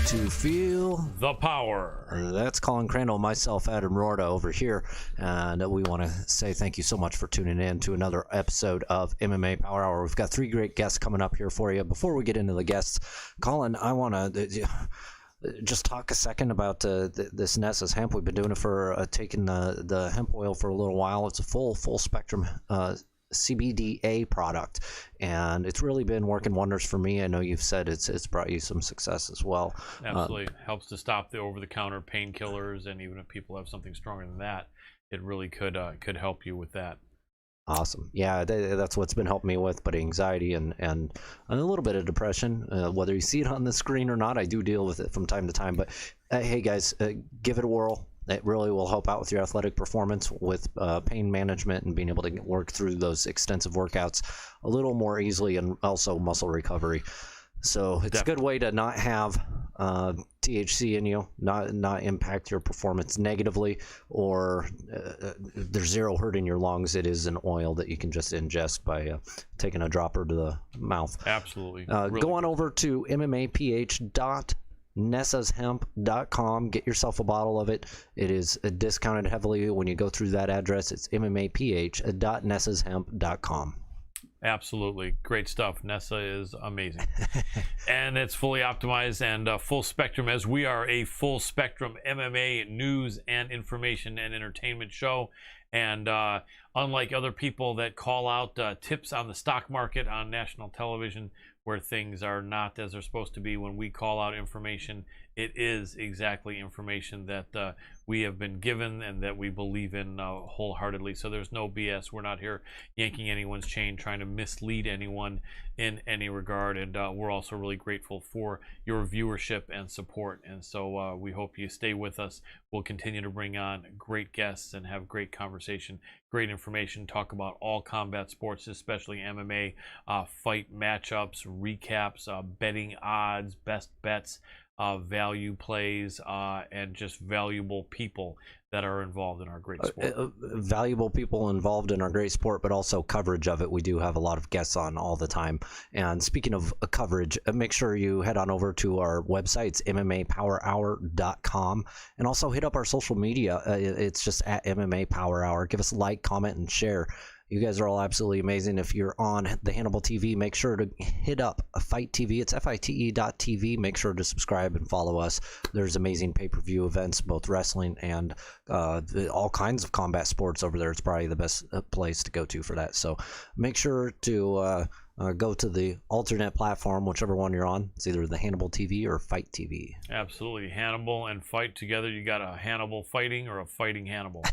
to feel the power. That's Colin, Crandall, myself, Adam Roorda over here, and we want to say thank you so much for tuning in to another episode of MMA Power Hour. We've got 3 great guests coming up here for you. Before we get into the guests, Colin, I want to just talk a second about this Nessa's hemp. We've been doing it for taking the hemp oil for a little while. It's a full spectrum CBDA product, and it's really been working wonders for me. I know you've said it's brought you some success as well. Absolutely. Helps to stop the over-the-counter painkillers, and even if people have something stronger than that, it really could help you with that. Awesome. Yeah, that's what's been helping me with, but anxiety and a little bit of depression, whether you see it on the screen or not. I do deal with it from time to time, but hey guys, give it a whirl. It really will help out with your athletic performance, with pain management, and being able to work through those extensive workouts a little more easily, and also muscle recovery. So it's a good way to not have THC in you, not impact your performance negatively, or there's zero hurt in your lungs. It is an oil that you can just ingest by taking a dropper to the mouth. Absolutely. Really go on over to mmaph.nessashemp.com. Get yourself a bottle of it. It is discounted heavily when you go through that address. It's mmaph.nessashemp.com. Absolutely. Great stuff. Nessa is amazing. And it's fully optimized and full spectrum, as we are a full spectrum MMA news and information and entertainment show. And unlike other people that call out tips on the stock market on national television, where things are not as they're supposed to be, when we call out information, it is exactly information that we have been given and that we believe in wholeheartedly. So there's no BS. We're not here yanking anyone's chain, trying to mislead anyone in any regard. And we're also really grateful for your viewership and support. And so we hope you stay with us. We'll continue to bring on great guests and have great conversation, great information, talk about all combat sports, especially MMA, fight matchups, recaps, betting odds, best bets, value plays, and just valuable people that are involved in our great sport. Valuable people involved in our great sport, but also coverage of it. We do have a lot of guests on all the time. And speaking of coverage, make sure you head on over to our website. It's MMAPowerHour.com, and also hit up our social media. It's just at MMA Power Hour. Give us a like, comment, and share. You guys are all absolutely amazing. If you're on the Hannibal TV, make sure to hit up Fight TV. It's FITE.tv. Make sure to subscribe and follow us. There's amazing pay-per-view events, both wrestling and all kinds of combat sports over there. It's probably the best place to go to for that. So make sure to go to the alternate platform, whichever one you're on. It's either the Hannibal TV or Fight TV. Absolutely. Hannibal and Fight together. You got a Hannibal fighting or a fighting Hannibal.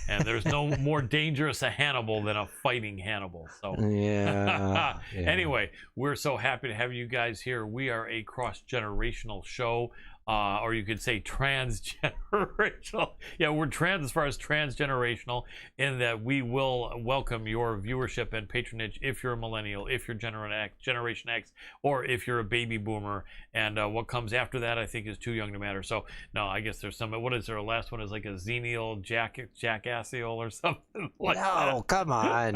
And there's no more dangerous a Hannibal than a fighting Hannibal. So yeah. Anyway, we're so happy to have you guys here. We are a cross-generational show. Or you could say transgenerational. Yeah, we're trans as far as transgenerational, in that we will welcome your viewership and patronage if you're a millennial, if you're Generation X, or if you're a baby boomer. And what comes after that, I think, is too young to matter. So, no, I guess there's some, what is there? Last one is like a xenial jackassial or something like that. No, come on.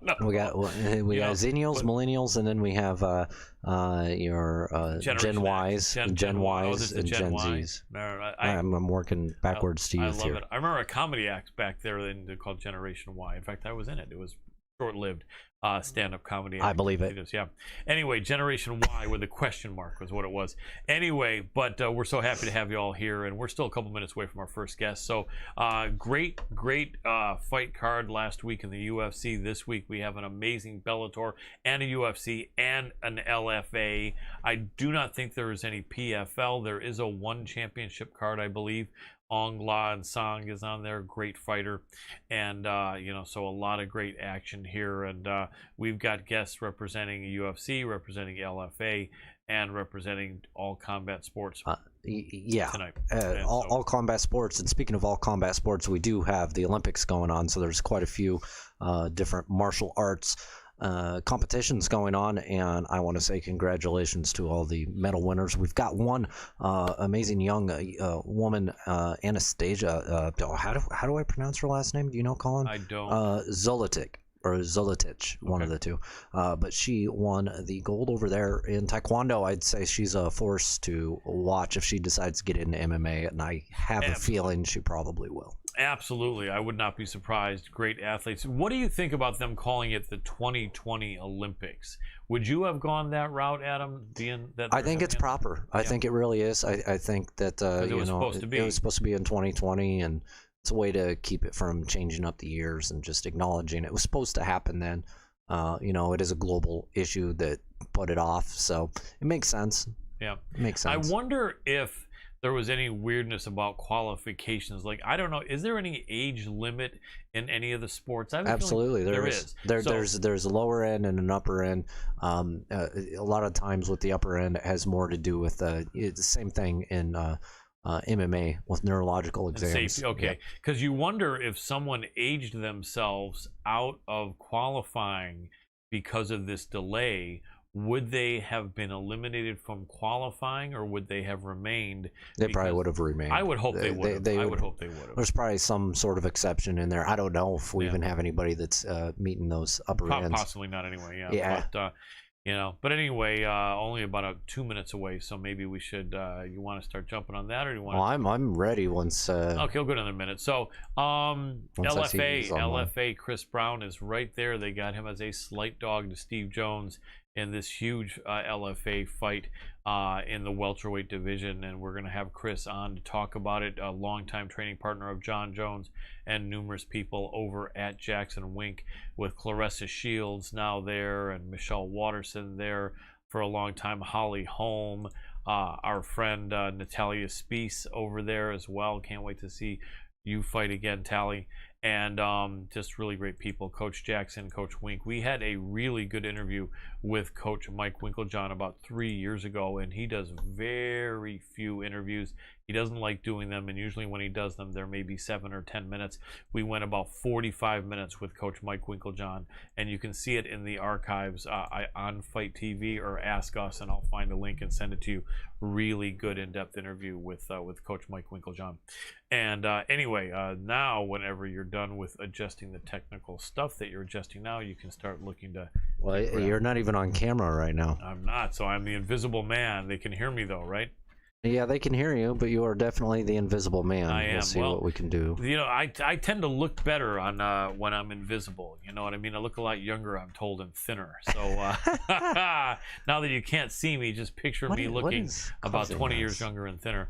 No. We got xennials, millennials, and then we have your Gen Ys, Gen Ys, and Gen Zs. No, I'm working backwards to youth here. I love it. I remember a comedy act back there called Generation Y. In fact, I was in it. It was short-lived stand-up comedy. I believe it. Yeah. Anyway, Generation Y with a question mark was what it was. Anyway, but we're so happy to have you all here, and we're still a couple minutes away from our first guest. So great fight card last week in the UFC. This week we have an amazing Bellator and a UFC and an LFA. I do not think there is any PFL. There is a one championship card, I believe. Ong La and Song is on there, great fighter, and so a lot of great action here. And we've got guests representing UFC, representing LFA, and representing all combat sports. Tonight. All combat sports. And speaking of all combat sports, we do have the Olympics going on, so there's quite a few different martial arts competitions going on, and I want to say congratulations to all the medal winners. We've got one amazing young woman, Anastasia. How do I pronounce her last name? Do you know, Colin? I don't. Zolotic. or Zolotich, one of the two. But she won the gold over there in Taekwondo. I'd say she's a force to watch if she decides to get into MMA, and I have a feeling she probably will. Absolutely. I would not be surprised. Great athletes. What do you think about them calling it the 2020 Olympics? Would you have gone that route, Adam? I think it's proper. I think it really is. I think that it was supposed to be in 2020, and it's a way to keep it from changing up the years and just acknowledging it was supposed to happen then. It is a global issue that put it off, so it makes sense. Yeah, it makes sense. I wonder if there was any weirdness about qualifications. Like, I don't know, is there any age limit in any of the sports? Absolutely, there is. There's a lower end and an upper end. A lot of times with the upper end, it has more to do with the same thing in MMA with neurological exams. Safety, okay, because you wonder if someone aged themselves out of qualifying because of this delay. Would they have been eliminated from qualifying, or would they have remained? They probably would have remained. I would hope they would have. I would hope they would have. There's probably some sort of exception in there. I don't know if we even have anybody that's meeting those upper ends. Possibly not anyway. Yeah. But anyway, only about 2 minutes away, so maybe we should. You want to start jumping on that, or do you want? Well, I'm ready once. Okay, we'll go another minute. So, LFA Chris Brown is right there. They got him as a slight dog to Steve Jones in this huge LFA fight in the welterweight division, and we're going to have Chris on to talk about it, a longtime training partner of John Jones and numerous people over at Jackson Wink, with Clarissa Shields now there and Michelle Watterson there for a long time, Holly Holm, our friend Natalia Spies over there as well. Can't wait to see you fight again, Tally. And just really great people, Coach Jackson, Coach Wink. We had a really good interview with Coach Mike Winklejohn about 3 years ago, and he does very few interviews. He doesn't like doing them, and usually when he does them, there may be 7 or 10 minutes. We went about 45 minutes with Coach Mike Winklejohn, and you can see it in the archives on Fight TV, or ask us, and I'll find a link and send it to you. Really good in-depth interview with Coach Mike Winklejohn. And anyway, now whenever you're done with adjusting the technical stuff that you're adjusting now, you can start looking to... Well, you're not even on camera right now. I'm not, so I'm the invisible man. They can hear me though, right? Yeah, they can hear you, but you are definitely the invisible man. I am. We'll see what we can do. I tend to look better on when I'm invisible. You know what I mean? I look a lot younger, I'm told, and thinner. So now that you can't see me, just picture me looking about 20 years younger and thinner.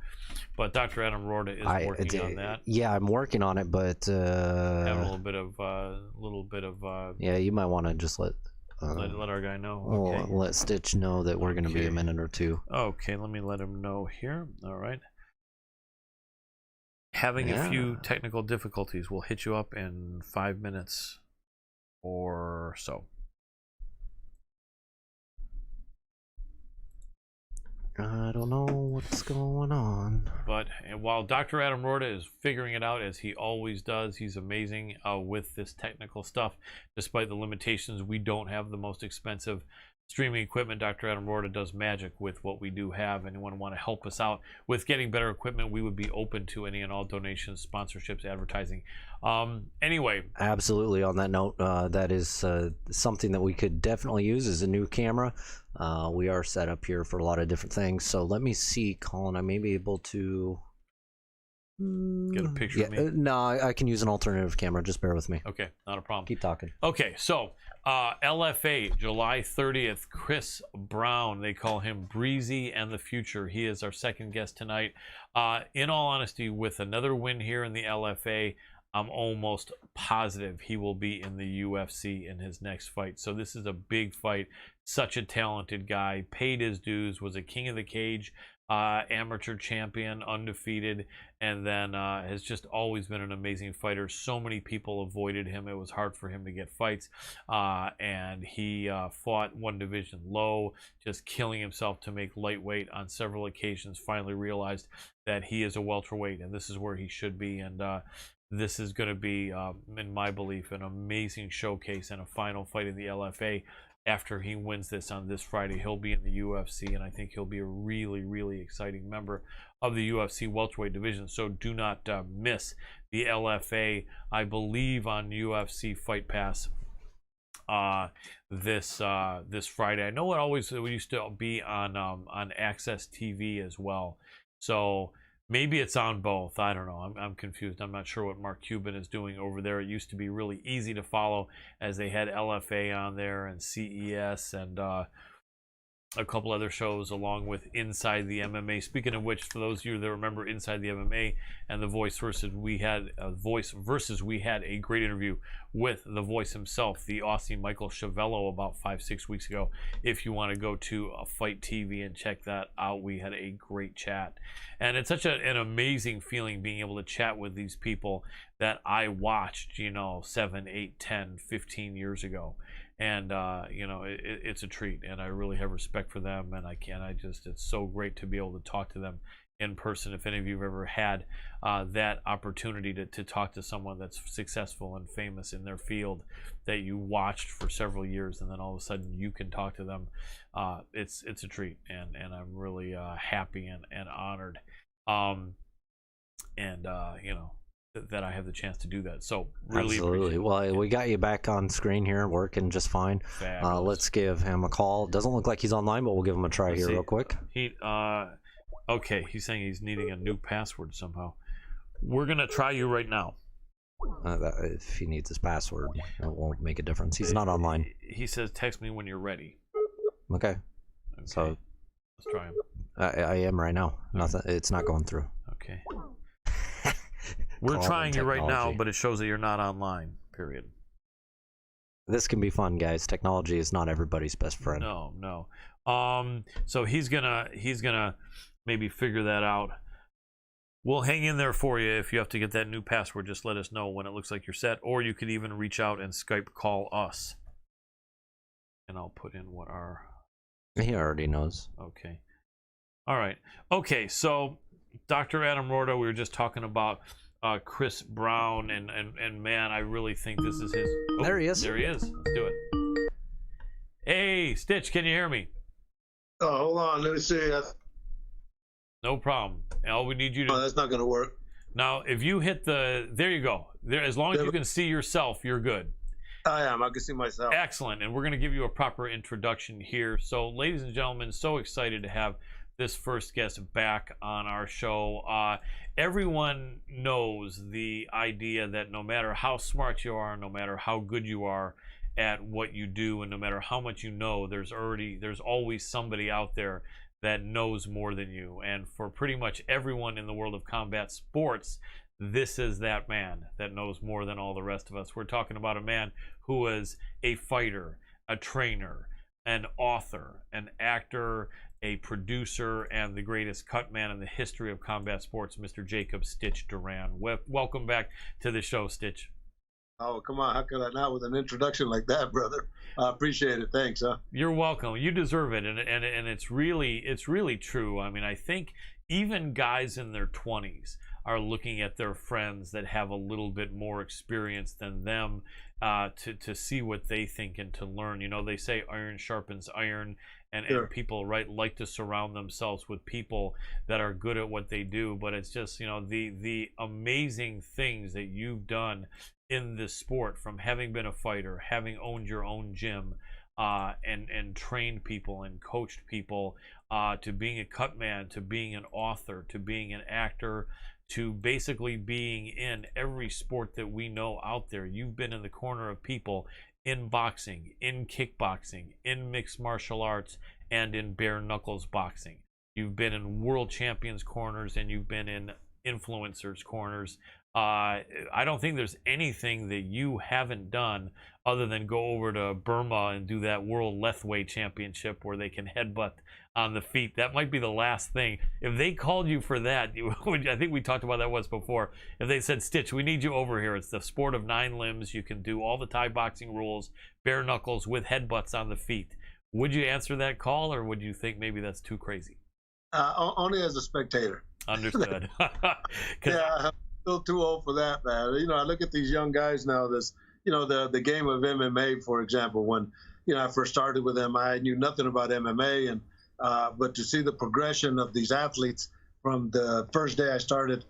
But Dr. Adam Roorda is working on that. Yeah, I'm working on it, but having a little bit of. Yeah, you might want to just let our guy know. Okay. Let Stitch know that we're going to be a minute or two. Okay, let me let him know here. All right. Having a few technical difficulties. We'll hit you up in 5 minutes or so. I don't know what's going on. But while Dr. Adam Roorda is figuring it out, as he always does, he's amazing with this technical stuff. Despite the limitations, we don't have the most expensive streaming equipment. Dr. Adam Roorda does magic with what we do have. Anyone want to help us out with getting better equipment, we would be open to any and all donations, sponsorships, advertising. Anyway. Absolutely. On that note, that is something that we could definitely use is a new camera. We are set up here for a lot of different things. So let me see, Colin. I may be able to get a picture of me. No, I can use an alternative camera. Just bear with me. Okay, not a problem. Keep talking. Okay, so LFA, July 30th, Chris Brown. They call him Breezy and the Future. He is our second guest tonight. In all honesty, with another win here in the LFA, I'm almost positive he will be in the UFC in his next fight. So this is a big fight. Such a talented guy. Paid his dues. Was a king of the cage. Amateur champion, undefeated, and then has just always been an amazing fighter. So many people avoided him. It was hard for him to get fights, and he fought one division low, just killing himself to make lightweight on several occasions. Finally realized that he is a welterweight, and this is where he should be. And this is going to be, in my belief, an amazing showcase and a final fight in the LFA. After he wins this on this Friday, he'll be in the UFC, and I think he'll be a really, really exciting member of the UFC welterweight division. So do not miss the LFA, I believe, on UFC Fight Pass this Friday. I know it used to be on Access TV as well. So maybe it's on both. I don't know. I'm confused. I'm not sure what Mark Cuban is doing over there. It used to be really easy to follow, as they had LFA on there and CES and a couple other shows along with Inside the MMA. Speaking of which, for those of you that remember Inside the MMA and The Voice versus, we had a great interview with The Voice himself, the Aussie Michael Chavello, about 5-6 weeks ago. If you want to go to Fight TV and check that out, we had a great chat. And it's such an amazing feeling being able to chat with these people that I watched, 7, 8, 10, 15 years ago. And it's a treat, and I really have respect for them, and it's so great to be able to talk to them in person. If any of you have ever had that opportunity to talk to someone that's successful and famous in their field that you watched for several years, and then all of a sudden you can talk to them, it's a treat, and I'm really happy and honored, that I have the chance to do that. So really absolutely. Well, we got you back on screen here, working just fine. Let's give him a call. Doesn't look like he's online, but we'll give him a try real quick. Okay, he's saying he's needing a new password somehow. We're gonna try you right now. If he needs his password, it won't make a difference. He's not online. He says, "Text me when you're ready." Okay. So let's try him. I am right now. Nothing. It's not going through. Okay. We're trying you right now, but it shows that you're not online, period. This can be fun, guys. Technology is not everybody's best friend. No. So he's gonna maybe figure that out. We'll hang in there for you. If you have to get that new password, just let us know when it looks like you're set, or you could even reach out and Skype call us. And I'll put in what our... He already knows. Okay. All right. Okay, so Dr. Adam Roorda, we were just talking about Chris Brown, and man, I really think this is his... Oh, there he is. There he is. Let's do it. Hey, Stitch, can you hear me? Oh, hold on. Let me see. No problem. All we need you to... Oh, that's not going to work. Now, if you hit the... There you go. There, as long as you can see yourself, you're good. I am. I can see myself. Excellent. And we're going to give you a proper introduction here. So, ladies and gentlemen, so excited to have this first guest back on our show. Everyone knows the idea that no matter how smart you are, no matter how good you are at what you do, and no matter how much you know, there's always somebody out there that knows more than you. And for pretty much everyone in the world of combat sports, this is that man that knows more than all the rest of us. We're talking about a man who is a fighter, a trainer, an author, an actor, a producer, and the greatest cutman in the history of combat sports, Mr. Jacob Stitch Duran. Welcome back to the show, Stitch. Oh, come on. How could I not with an introduction like that, brother? I appreciate it. Thanks, huh? You're welcome. You deserve it. And it's really true. I mean, I think even guys in their 20s are looking at their friends that have a little bit more experience than them to see what they think and to learn. They say iron sharpens iron, and people like to surround themselves with people that are good at what they do. But it's just, the amazing things that you've done in this sport, from having been a fighter, having owned your own gym, and trained people and coached people, to being a cutman, to being an author, to being an actor, to basically being in every sport that we know out there. You've been in the corner of people in boxing, in kickboxing, in mixed martial arts, and in bare knuckles boxing. You've been in world champions corners, and you've been in influencers corners. I don't think there's anything that you haven't done other than go over to Burma and do that World Welterweight Championship where they can headbutt on the feet. That might be the last thing. If they called you for that, I think we talked about that once before. If they said, Stitch, we need you over here. It's the sport of 9 limbs. You can do all the Thai boxing rules, bare knuckles with headbutts on the feet. Would you answer that call, or would you think maybe that's too crazy? Only as a spectator. Understood. Yeah, I'm still too old for that, man. I look at these young guys now. The game of MMA, for example. When I first started with them, I knew nothing about MMA, and but to see the progression of these athletes from the first day I started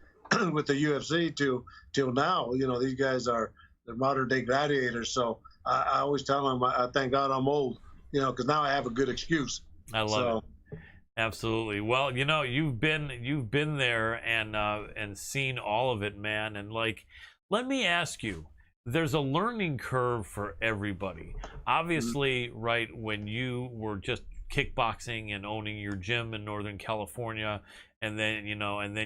with the UFC till now, these guys they're modern day gladiators. So I always tell them I thank God I'm old, because now I have a good excuse. I love it. Absolutely. Well, you've been there and seen all of it, man. And like, let me ask you, there's a learning curve for everybody. Obviously, right, when you were just kickboxing and owning your gym in Northern California, and then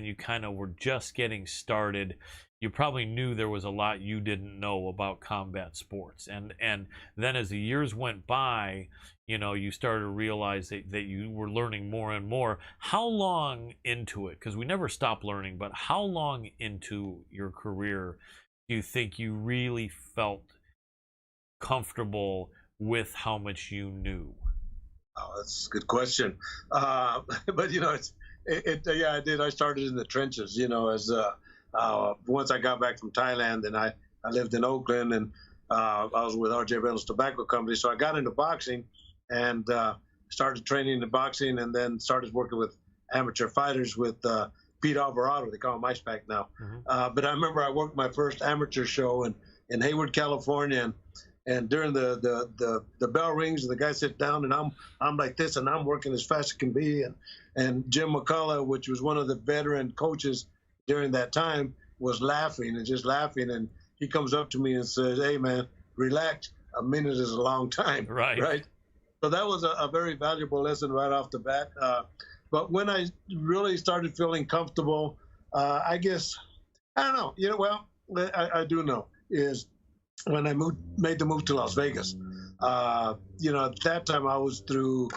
you kind of were just getting started, you probably knew there was a lot you didn't know about combat sports. And then as the years went by, you started to realize that you were learning more and more. How long into it, because we never stop learning, but how long into your career do you think you really felt comfortable with how much you knew? Oh, that's a good question. But yeah, I did. I started in the trenches, as once I got back from Thailand, and I lived in Oakland, and I was with R.J. Reynolds Tobacco Company. So I got into boxing and started training in boxing, and then started working with amateur fighters with Pete Alvarado. They call him Ice Pack now. Mm-hmm. But I remember I worked my first amateur show in Hayward, California, and during the bell rings and the guy sits down, and I'm like this, and I'm working as fast as can be, and Jim McCullough, which was one of the veteran coaches during that time, was laughing, and he comes up to me and says, "Hey man, relax. A minute is a long time." Right. So that was a very valuable lesson right off the bat. But when I really started feeling comfortable, I guess, I don't know. Well, I do know is when I made the move to Las Vegas. At that time I was through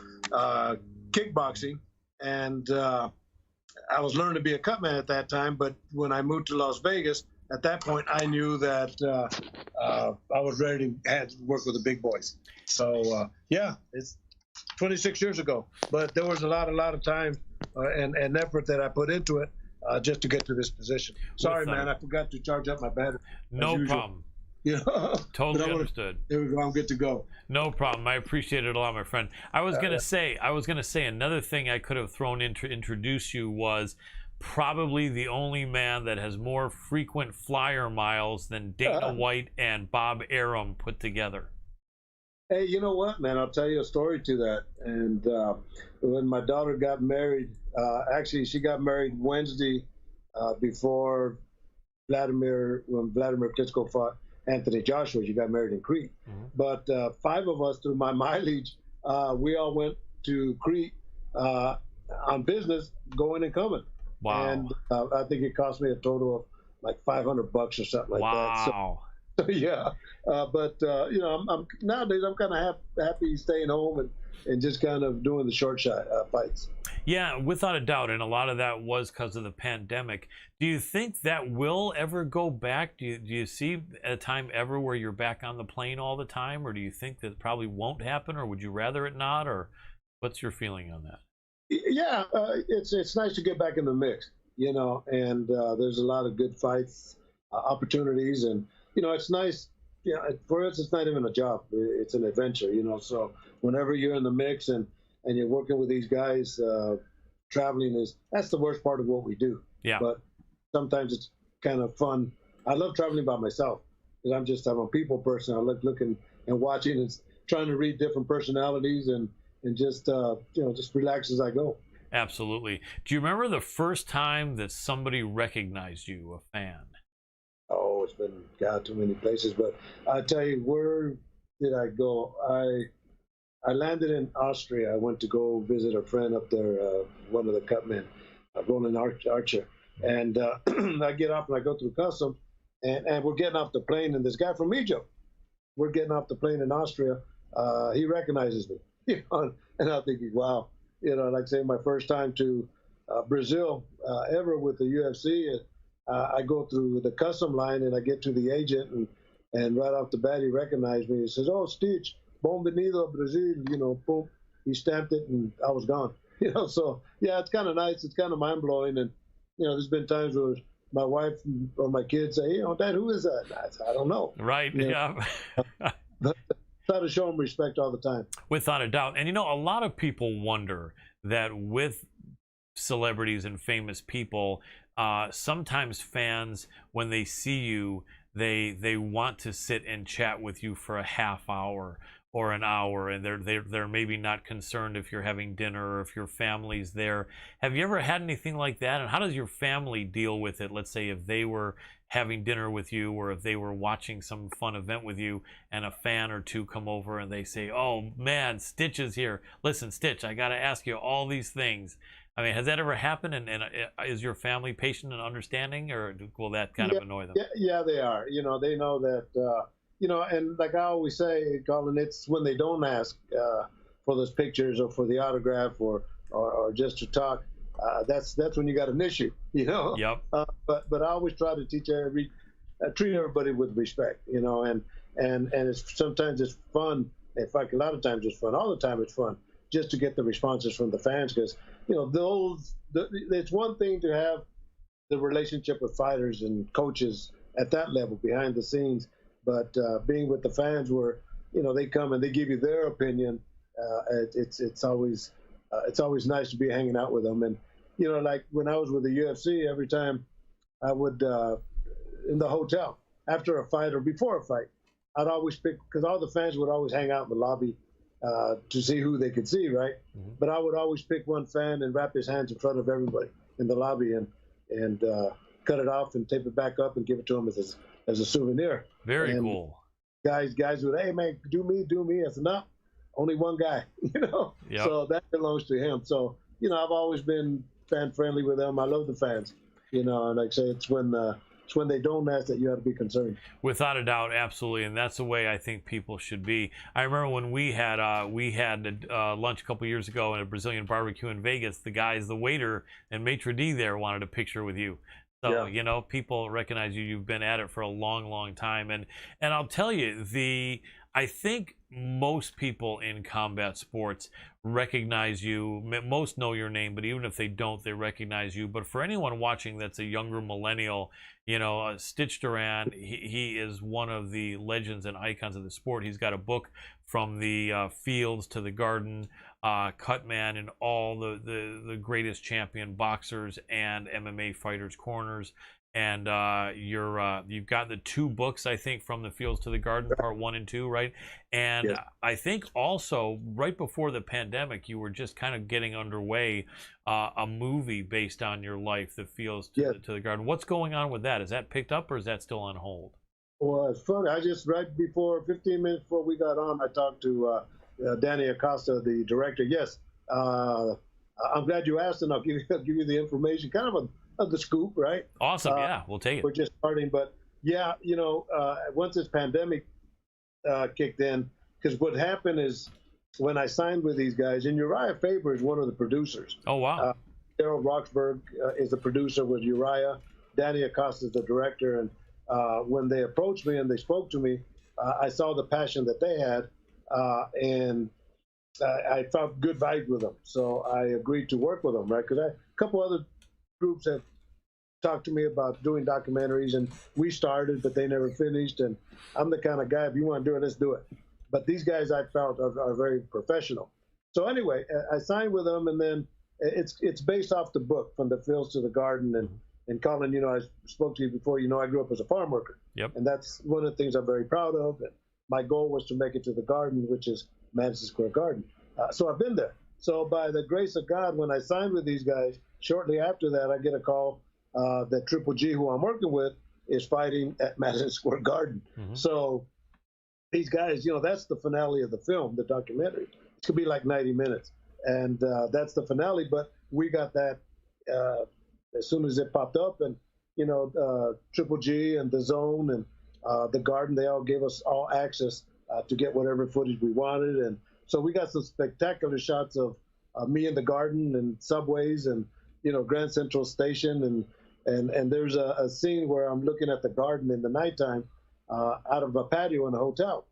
kickboxing, and I was learning to be a cutman at that time. But when I moved to Las Vegas, at that point I knew that I was ready to work with the big boys. So yeah, it's 26 years ago, but there was a lot of time and effort that I put into it just to get to this position. Sorry, man, I forgot to charge up my battery. No problem. Totally understood. There we go. I'm good to go. No problem. I appreciate it a lot, my friend. I was gonna say another thing I could have thrown in to introduce you was probably the only man that has more frequent flyer miles than Dana White and Bob Arum put together. Hey, you know what, man? I'll tell you a story to that. And when my daughter got married, actually she got married Wednesday before when Vladimir Klitschko fought Anthony Joshua. She got married in Crete. Mm-hmm. But 5 of us, through my mileage, we all went to Crete on business, going and coming. Wow. And I think it cost me a total of like $500 or something like that. Wow. So yeah. But I'm nowadays I'm kind of happy staying home and just kind of doing the short shot fights. Yeah, without a doubt, and a lot of that was because of the pandemic. Do you think that will ever go back? Do you see a time ever where you're back on the plane all the time, or do you think that probably won't happen, or would you rather it not, or what's your feeling on that? Yeah, it's nice to get back in the mix, and there's a lot of good fights, opportunities, and it's nice. For us, it's not even a job; it's an adventure, So whenever you're in the mix and you're working with these guys, traveling that's the worst part of what we do. Yeah. But sometimes it's kind of fun. I love traveling by myself because I'm a people person. I like looking and watching and trying to read different personalities and just just relax as I go. Absolutely. Do you remember the first time that somebody recognized you, a fan? Oh, it's been too many places, but I tell you, where did I go? I landed in Austria. I went to go visit a friend up there, one of the Cutmen, Roland Archer, and I get off and I go through customs, and we're getting off the plane, and this guy from Egypt, we're getting off the plane in Austria. He recognizes me, and I'm thinking, wow, like say my first time to Brazil ever with the UFC. I go through the custom line and I get to the agent, and right off the bat he recognized me. He says, "Oh, Stitch, bienvenido Brazil." Boom, he stamped it, and I was gone. So yeah, it's kind of nice. It's kind of mind blowing, and there's been times where my wife or my kids say, "Dad, who is that?" And I say, "I don't know." Right. Yeah. Try to show them respect all the time. Without a doubt. And a lot of people wonder that with celebrities and famous people, sometimes fans, when they see you, they want to sit and chat with you for a half hour or an hour, and they're maybe not concerned if you're having dinner or if your family's there. Have you ever had anything like that? And how does your family deal with it? Let's say if they were having dinner with you, or if they were watching some fun event with you, and a fan or two come over and they say, "Oh man, Stitch is here. Listen, Stitch, I got to ask you all these things." I mean, has that ever happened? And is your family patient and understanding, or will that kind of annoy them? Yeah, they are. They know that. And like I always say, Colin, it's when they don't ask for those pictures or for the autograph or just to talk. That's when you got an issue. Yep. But I always try to treat everybody with respect. And it's sometimes it's fun. In fact, a lot of times it's fun. All the time it's fun just to get the responses from the fans, because it's one thing to have the relationship with fighters and coaches at that level behind the scenes, but being with the fans where they come and they give you their opinion, it's always nice to be hanging out with them. And like when I was with the UFC, every time I would in the hotel after a fight or before a fight, I'd always pick, because all the fans would always hang out in the lobby to see who they could see, right? Mm-hmm. But I would always pick one fan and wrap his hands in front of everybody in the lobby and cut it off and tape it back up and give it to him as a souvenir. Very cool. Guys would, "Hey man, do me." I said, "No, only one guy," Yep. So that belongs to him. So I've always been fan friendly with them. I love the fans, and like I say, it's when they don't ask that you have to be concerned. Without a doubt, absolutely, and that's the way I think people should be. I remember when we had lunch a couple years ago in a Brazilian barbecue in Vegas. The waiter and maitre d' there wanted a picture with you. So yeah. People recognize you. You've been at it for a long, long time, and I'll tell you, I think most people in combat sports recognize you. Most know your name, but even if they don't, they recognize you. But for anyone watching that's a younger millennial, Stitch Duran, he is one of the legends and icons of the sport. He's got a book, From the Fields to the Garden, Cutman, and all the greatest champion boxers and MMA fighters' corners. And you've got the 2 books, I think, From the Fields to the Garden, part 1 and 2, right? And yes. I think also right before the pandemic, you were just kind of getting underway a movie based on your life, The Fields to the Garden. What's going on with that? Is that picked up, or is that still on hold? Well, it's funny. I just, right before, 15 minutes before we got on, I talked to Danny Acosta, the director. Yes, I'm glad you asked, and I'll give you the information, kind of the scoop, right? Awesome. Yeah, we'll take it. We're just starting, but yeah, once this pandemic kicked in, because what happened is when I signed with these guys, and Uriah Faber is one of the producers. Oh, wow. Daryl Roxburgh is the producer with Uriah. Danny Acosta is the director, and when they approached me and they spoke to me, I saw the passion that they had, and I felt good vibes with them. So I agreed to work with them, right? Because a couple other groups have talked to me about doing documentaries, and we started, but they never finished. And I'm the kind of guy, if you want to do it, let's do it. But these guys, I felt, are very professional. So anyway, I signed with them, and then it's based off the book, From the Fields to the Garden. And Colin, I spoke to you before. I grew up as a farm worker. Yep. And that's one of the things I'm very proud of. And my goal was to make it to the Garden, which is Madison Square Garden. So I've been there. So by the grace of God, when I signed with these guys, shortly after that, I get a call that Triple G, who I'm working with, is fighting at Madison Square Garden. Mm-hmm. So these guys, that's the finale of the film, the documentary. It could be like 90 minutes. And that's the finale. But we got that as soon as it popped up. And, Triple G and The Zone and the Garden, they all gave us all access to get whatever footage we wanted. And so we got some spectacular shots of me in the Garden and subways and, Grand Central Station. And there's a scene where I'm looking at the Garden in the nighttime out of a patio in a hotel.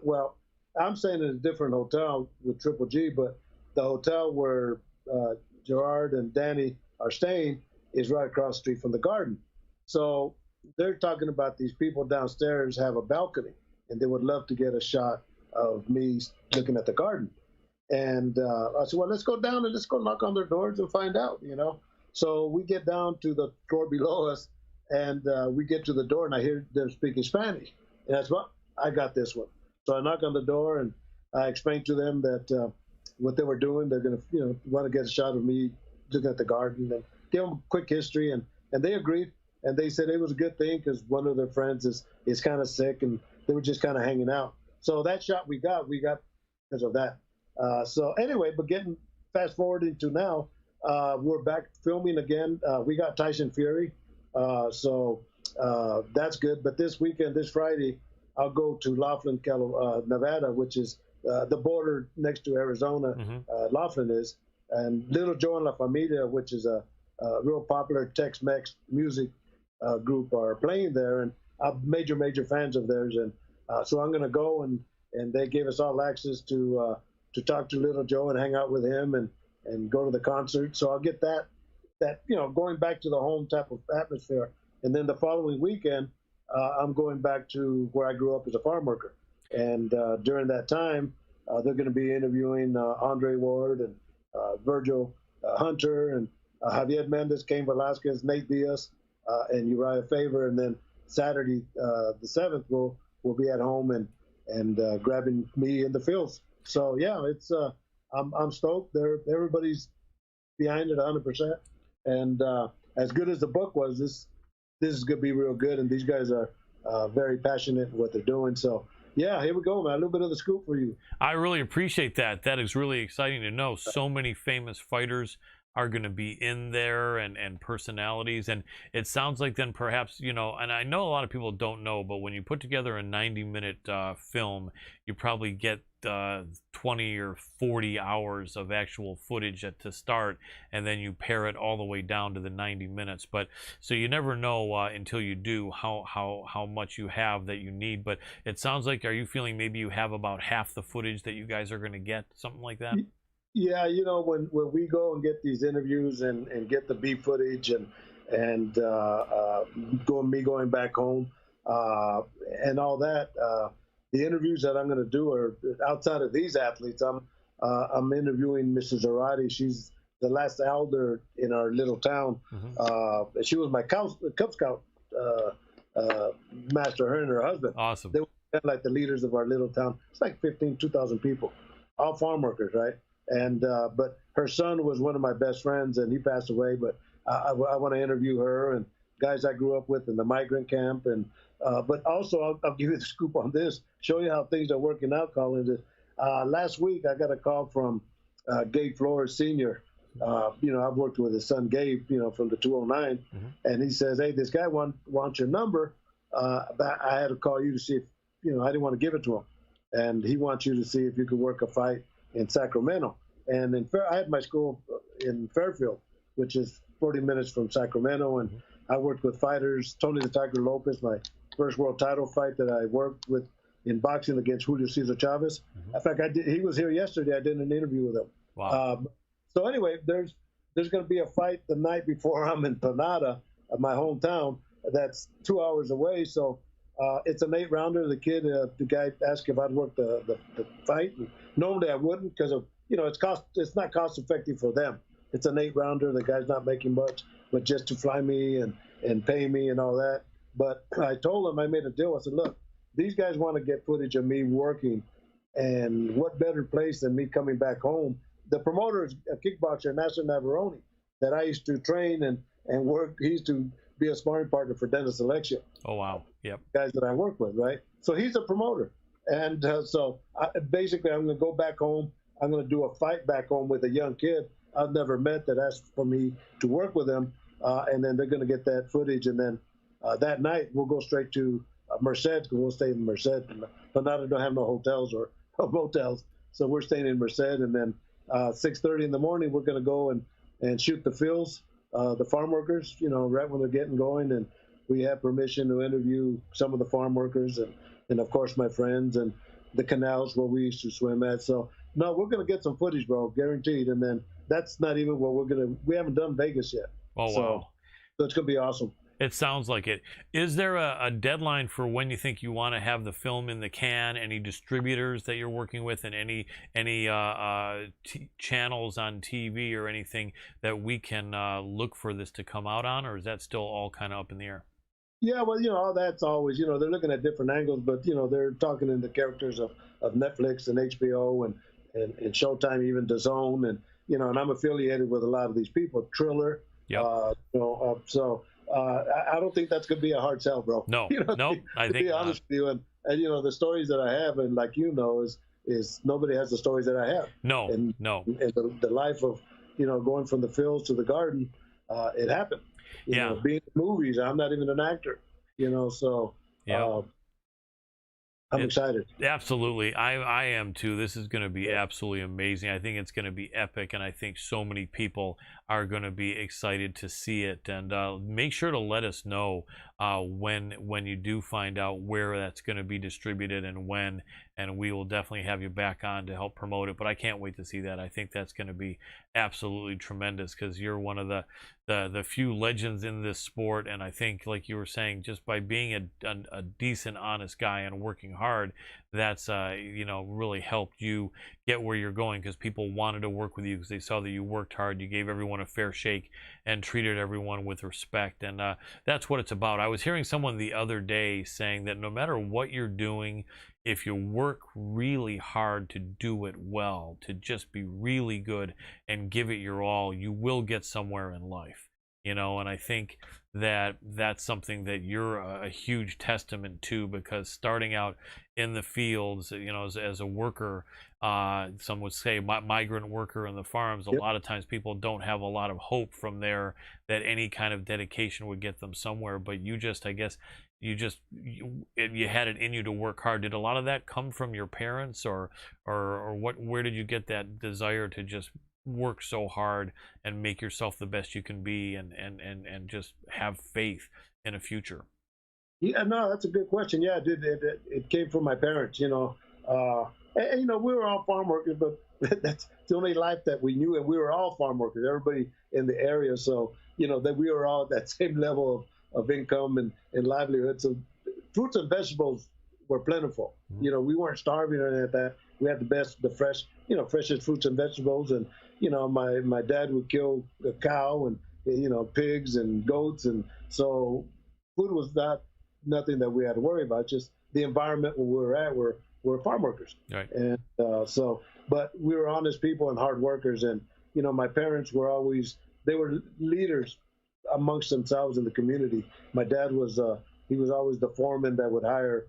Well, I'm staying in a different hotel with Triple G, but the hotel where Gerard and Danny are staying is right across the street from the Garden. So they're talking about these people downstairs have a balcony, and they would love to get a shot of me looking at the Garden. And I said, well, let's go down and let's go knock on their doors and find out, So we get down to the floor below us, and we get to the door, and I hear them speaking Spanish. And that's what I got this one. So I knock on the door, and I explained to them that what they were doing. They're going to, want to get a shot of me looking at the garden, and give them a quick history, and they agreed. And they said it was a good thing because one of their friends is kind of sick, and they were just kind of hanging out. So that shot we got because of that. So anyway, but getting fast forwarding to now, we're back filming again. We got Tyson Fury, so that's good. But this weekend, this Friday, I'll go to Laughlin, Nevada, which is the border next to Arizona. Laughlin is, and Little Joe and La Familia, which is a real popular Tex-Mex music group, are playing there, and I'm major fans of theirs. And so I'm going to go, and they gave us all access to talk to Little Joe and hang out with him and go to the concert. So I'll get that going back to the home type of atmosphere. And then the following weekend, I'm going back to where I grew up as a farm worker. And during that time, they're going to be interviewing Andre Ward and Virgil Hunter and Javier Mendez, Cain Velasquez, Nate Diaz, and Uriah Faber. And then Saturday, the 7th, we'll be at home and grabbing me in the fields. So yeah, it's I'm stoked. Everybody's behind it 100%. And as good as the book was, this is going to be real good. And these guys are very passionate in what they're doing. So yeah, here we go, man. A little bit of the scoop for you. I really appreciate that. That is really exciting to know. So many famous fighters are going to be in there, and personalities. And it sounds like then perhaps, and I know a lot of people don't know, but when you put together a 90-minute film, you probably get 20 or 40 hours of actual footage to start, and then you pare it all the way down to the 90 minutes. But so you never know until you do how much you have that you need. But it sounds like, are you feeling maybe you have about half the footage that you guys are going to get, something like that? Yeah, when we go and get these interviews and get the B footage and going back home and all that, the interviews that I'm going to do are outside of these athletes. I'm interviewing Mrs. Zarate. She's the last elder in our little town. She was my Cub Scout master, her and her husband. Awesome. They were like the leaders of our little town. It's like 2,000 people, all farm workers, right? And but her son was one of my best friends, and he passed away. But I want to interview her and guys I grew up with in the migrant camp. And but also I'll give you the scoop on this, show you how things are working out, Colin. Last week I got a call from Gabe Flores Sr. I've worked with his son Gabe, from the 209, and he says, "Hey, this guy wants your number. But I had to call you to see if I didn't want to give it to him, and he wants you to see if you could work a fight in Sacramento." And I had my school in Fairfield, which is 40 minutes from Sacramento, and I worked with fighters. Tony the Tiger Lopez, my first world title fight that I worked with in boxing against Julio Cesar Chavez. In fact, he was here yesterday. I did an interview with him. Wow. So anyway, there's going to be a fight the night before I'm in Granada, my hometown. That's 2 hours away. So it's an 8-rounder. The guy asked if I'd work the fight. And normally I wouldn't because of it's not cost effective for them. It's an 8-rounder. The guy's not making much, but just to fly me and pay me and all that. But I told him, I made a deal. I said, look, these guys want to get footage of me working, and what better place than me coming back home? The promoter is a kickboxer, Nasser Navaroni, that I used to train and work. He used to be a sparring partner for Dennis Alexia. Oh, wow. Yep. Guys that I work with, right? So he's a promoter. And basically I'm going to go back home. I'm going to do a fight back home with a young kid I've never met that asked for me to work with them. And then they're going to get that footage. And then that night we'll go straight to Merced, because we'll stay in Merced. But now they don't have no hotels or motels. So we're staying in Merced. And then 6:30 in the morning, we're going to go and shoot the fields, the farm workers, right when they're getting going. And we have permission to interview some of the farm workers and of course, my friends and the canals where we used to swim at. So, no, we're going to get some footage, bro, guaranteed. And then that's not even what we haven't done Vegas yet. Oh, wow. So it's going to be awesome. It sounds like it. Is there a deadline for when you think you want to have the film in the can? Any distributors that you're working with, and any channels on TV or anything that we can look for this to come out on, or is that still all kind of up in the air? Yeah, well, all that's always, they're looking at different angles, but they're talking in the characters of Netflix and HBO and Showtime, even DAZN, and and I'm affiliated with a lot of these people. Triller, Yep. So I don't think that's gonna be a hard sell, bro. No, no, I to think be not. honest with you, and the stories that I have, and like is nobody has the stories that I have. No, and no. and the life of going from the fields to the garden, it happened. Being in movies, I'm not even an actor. So Yeah. I'm excited. Absolutely. I am too. This is going to be absolutely amazing. I think it's going to be epic, and I think so many people are going to be excited to see it. And make sure to let us know when you do find out where that's going to be distributed and when, and we will definitely have you back on to help promote it. But I can't wait to see that. I think that's going to be absolutely tremendous, because you're one of the few legends in this sport. And I think, like you were saying, just by being a decent, honest guy and working hard, that's really helped you get where you're going, because people wanted to work with you because they saw that you worked hard, you gave everyone a fair shake, and treated everyone with respect. And that's what it's about. I was hearing someone the other day saying that no matter what you're doing, if you work really hard to do it well, to just be really good and give it your all, you will get somewhere in life. And I think that that's something that you're a huge testament to, because starting out in the fields, as a worker, some would say migrant worker in the farms, a lot of times people don't have a lot of hope from there that any kind of dedication would get them somewhere. But you just, I guess, you had it in you to work hard. Did a lot of that come from your parents, or where did you get that desire to just work so hard and make yourself the best you can be, and just have faith in a future? Yeah, no, that's a good question. Yeah, it came from my parents. We were all farm workers, but that's the only life that we knew, and we were all farm workers. Everybody in the area, so that we were all at that same level of income and livelihood. So fruits and vegetables were plentiful. Mm-hmm. We weren't starving or anything like that. We had freshest fruits and vegetables. And my dad would kill a cow and pigs and goats, and so food was nothing that we had to worry about. Just the environment where we were at, we're farm workers. Right. And but we were honest people and hard workers. And my parents were they were leaders amongst themselves in the community. My dad was he was always the foreman that would hire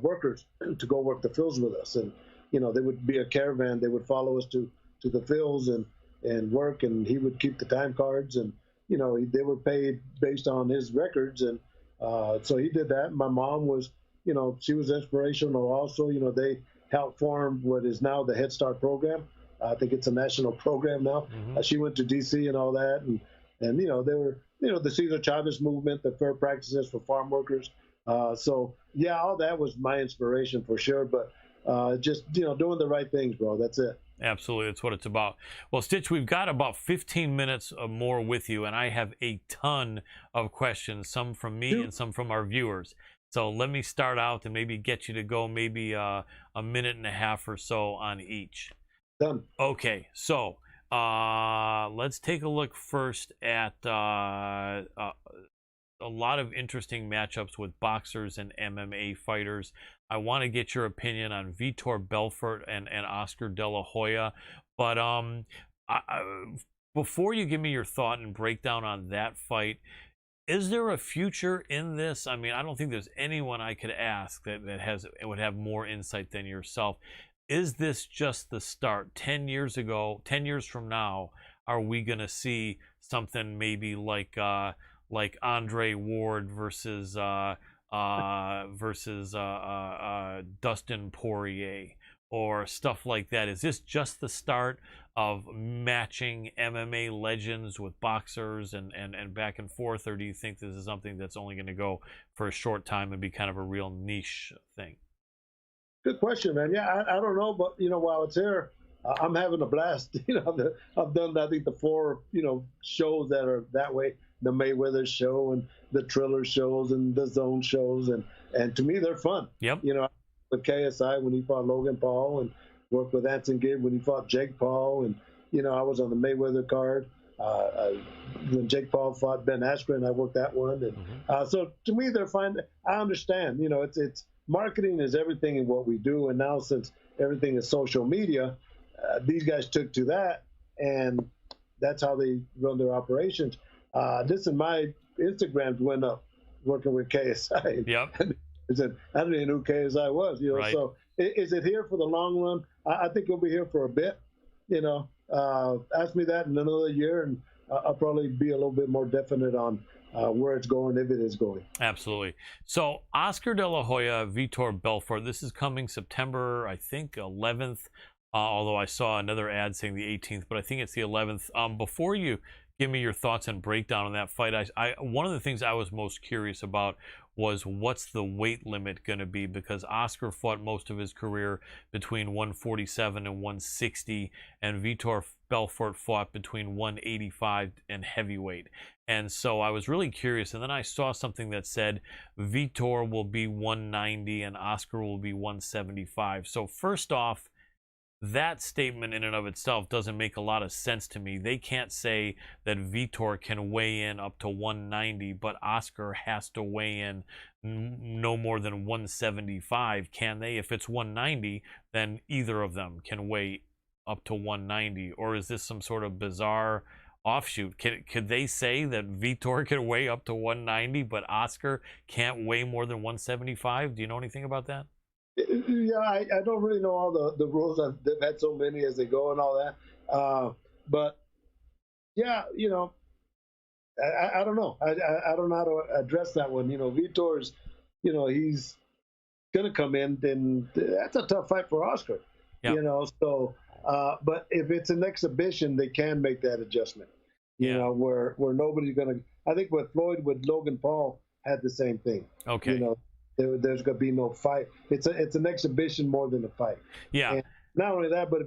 workers to go work the fields with us. And they would be a caravan. They would follow us to the fields and work, and he would keep the time cards, and they were paid based on his records. And so he did that. My mom was, she was inspirational also. They helped form what is now the Head Start program. I think it's a national program now. Mm-hmm. She went to DC and all that, and they were, the Cesar Chavez movement, the fair practices for farm workers. So yeah, all that was my inspiration for sure. But just doing the right things, bro. That's it. Absolutely, that's what it's about. Well, Stitch, we've got about 15 minutes or more with you, and I have a ton of questions, some from me and some from our viewers. So let me start out and maybe get you to go maybe a minute and a half or so on each. Done. Okay, so let's take a look first at a lot of interesting matchups with boxers and MMA fighters. I want to get your opinion on Vitor Belfort and Oscar De La Hoya. But before you give me your thought and breakdown on that fight, is there a future in this? I mean, I don't think there's anyone I could ask that would have more insight than yourself. Is this just the start? 10 years from now, are we going to see something maybe like Andre Ward versus Dustin Poirier or stuff like that? Is this just the start of matching MMA legends with boxers and back and forth, or do you think this is something that's only going to go for a short time and be kind of a real niche thing? Good question, man. Yeah, I don't know, but while it's here, I'm having a blast. I've done, I think, the 4 shows that are that way. The Mayweather show and the Triller shows and the Zone shows, and to me they're fun. Yep. With KSI when he fought Logan Paul, and worked with Anson Gibb when he fought Jake Paul, and I was on the Mayweather card. When Jake Paul fought Ben Askren, I worked that one, and so to me, they're fine. I understand. It's marketing is everything in what we do, and now since everything is social media, these guys took to that, and that's how they run their operations. Listen, my Instagrams went up working with KSI. Yep. I said, I didn't even know who KSI was. Right. So is it here for the long run? I think it'll be here for a bit. Ask me that in another year, and I'll probably be a little bit more definite on where it's going, if it is going. Absolutely. So Oscar De La Hoya, Vitor Belfort, this is coming September, I think, 11th, although I saw another ad saying the 18th, but I think it's the 11th. Before you give me your thoughts and breakdown on that fight, one of the things I was most curious about was what's the weight limit going to be, because Oscar fought most of his career between 147 and 160, and Vitor Belfort fought between 185 and heavyweight. And so I was really curious, and then I saw something that said Vitor will be 190 and Oscar will be 175. So first off, that statement in and of itself doesn't make a lot of sense to me. They can't say that Vitor can weigh in up to 190, but Oscar has to weigh in no more than 175, can they? If it's 190, then either of them can weigh up to 190, or is this some sort of bizarre offshoot? Could they say that Vitor can weigh up to 190, but Oscar can't weigh more than 175? Do you know anything about that? Yeah, I don't really know all the rules. They've had so many as they go and all that. But yeah, I don't know. I don't know how to address that one. Vitor's, he's gonna come in, and that's a tough fight for Oscar. Yep. So but if it's an exhibition, they can make that adjustment. Where nobody's gonna. I think with Floyd, with Logan Paul, had the same thing. Okay. There's going to be no fight. It's an exhibition more than a fight. Yeah. And not only that, but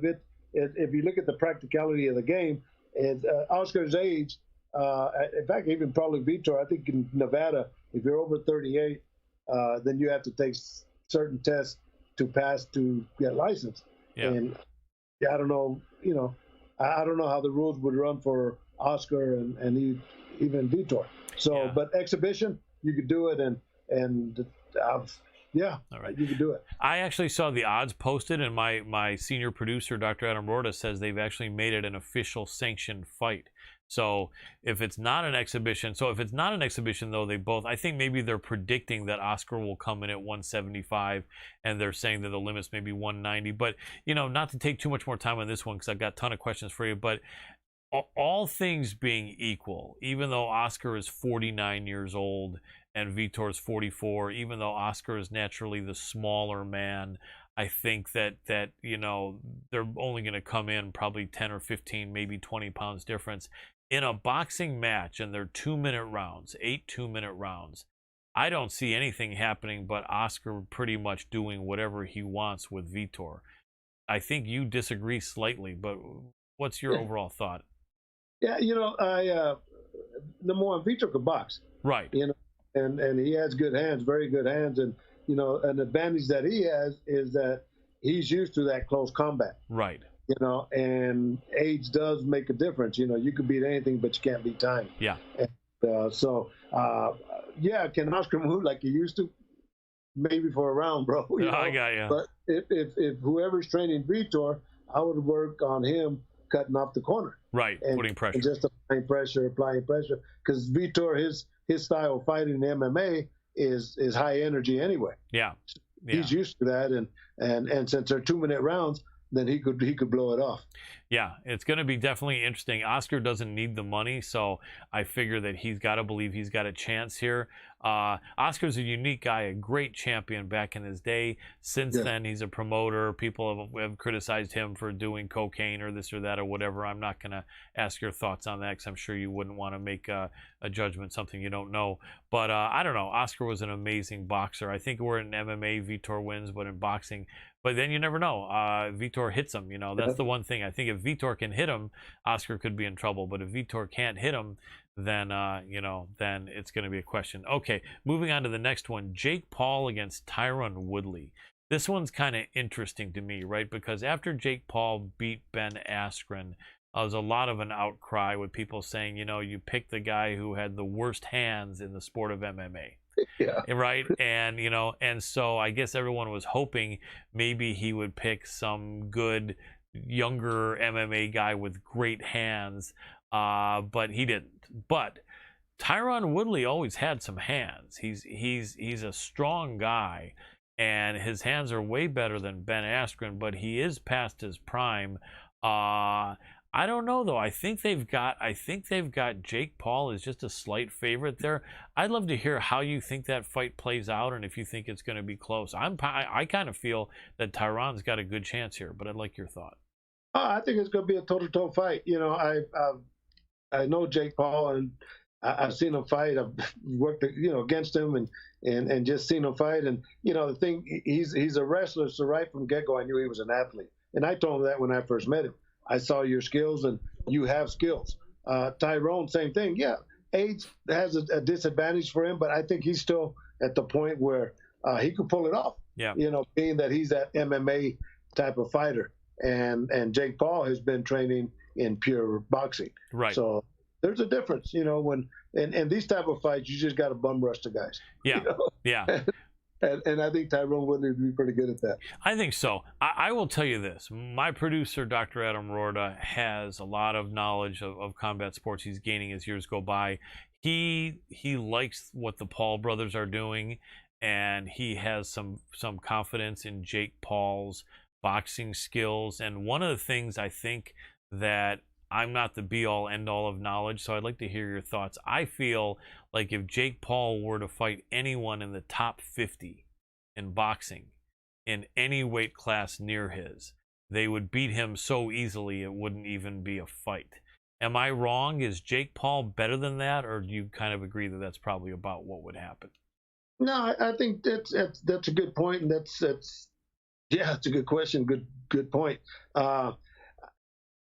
if you look at the practicality of the game, Oscar's age, in fact, even probably Vitor, I think in Nevada, if you're over 38, then you have to take certain tests to pass to get licensed. Yeah. And I don't know, I don't know how the rules would run for Oscar and even Vitor. So, Yeah. but exhibition, you could do it, and yeah, all right, you can do it. I actually saw the odds posted, and my senior producer, Dr. Adam Roorda, says they've actually made it an official sanctioned fight. So if it's not an exhibition, though, I think maybe they're predicting that Oscar will come in at 175, and they're saying that the limit's maybe 190. But, not to take too much more time on this one, because I've got a ton of questions for you, but all things being equal, even though Oscar is 49 years old and Vitor's 44, even though Oscar is naturally the smaller man, I think that they're only going to come in probably 10 or 15, maybe 20 pounds difference. In a boxing match, and they're 2-minute rounds, 8 2-minute rounds, I don't see anything happening but Oscar pretty much doing whatever he wants with Vitor. I think you disagree slightly, but what's your overall thought? Yeah, I number one, Vitor could box. Right. And he has good hands, very good hands, and an advantage that he has is that he's used to that close combat. Right. And age does make a difference. You can beat anything, but you can't beat time. Yeah. And, yeah, can Oscar move like he used to? Maybe for a round, bro. I got you. But if whoever's training Vitor, I would work on him cutting off the corner. Right, putting pressure. And just applying pressure. Because Vitor, his style of fighting in MMA is high energy anyway. Yeah. He's used to that, and since they're 2-minute rounds, then he could blow it off. Yeah, it's going to be definitely interesting. Oscar doesn't need the money, so I figure that he's got to believe he's got a chance here. Oscar's a unique guy, a great champion back in his day. Since then, he's a promoter. People have criticized him for doing cocaine or this or that or whatever. I'm not going to ask your thoughts on that because I'm sure you wouldn't want to make a judgment, something you don't know. But I don't know. Oscar was an amazing boxer. I think we're in MMA, Vitor wins, but in boxing, but then you never know. Vitor hits him. That's the one thing. I think if Vitor can hit him, Oscar could be in trouble. But if Vitor can't hit him, then then it's going to be a question. Okay, moving on to the next one. Jake Paul against Tyron Woodley. This one's kind of interesting to me, right? Because after Jake Paul beat Ben Askren, was a lot of an outcry with people saying, you picked the guy who had the worst hands in the sport of MMA. Yeah. Right. And, and so I guess everyone was hoping maybe he would pick some good younger MMA guy with great hands. But he didn't. But Tyron Woodley always had some hands. He's a strong guy, and his hands are way better than Ben Askren, but he is past his prime. I don't know though. I think they've got Jake Paul is just a slight favorite there. I'd love to hear how you think that fight plays out, and if you think it's going to be close. I kind of feel that Tyron's got a good chance here, but I'd like your thought. I think it's going to be a toe-to-toe fight. I know Jake Paul, and I've seen him fight. I've worked, against him and just seen him fight. And the thing, he's a wrestler, so right from get-go, I knew he was an athlete. And I told him that when I first met him. I saw your skills, and you have skills. Tyrone, same thing. Yeah, age has a disadvantage for him, but I think he's still at the point where he could pull it off. Yeah. Being that he's that MMA type of fighter, and Jake Paul has been training in pure boxing. Right. So there's a difference, when in these type of fights, you just got to bum rush the guys. Yeah. Yeah. And I think Tyrone Woodley would be pretty good at that. I think so. I will tell you this. My producer, Dr. Adam Roorda, has a lot of knowledge of combat sports. He's gaining as years go by. He likes what the Paul brothers are doing, and he has some confidence in Jake Paul's boxing skills. And one of the things I think that I'm not the be-all, end-all of knowledge, so I'd like to hear your thoughts. I feel like if Jake Paul were to fight anyone in the top 50 in boxing, in any weight class near his, they would beat him so easily it wouldn't even be a fight. Am I wrong? Is Jake Paul better than that, or do you kind of agree that that's probably about what would happen? No, I think that's a good point, and that's it's a good question, good point.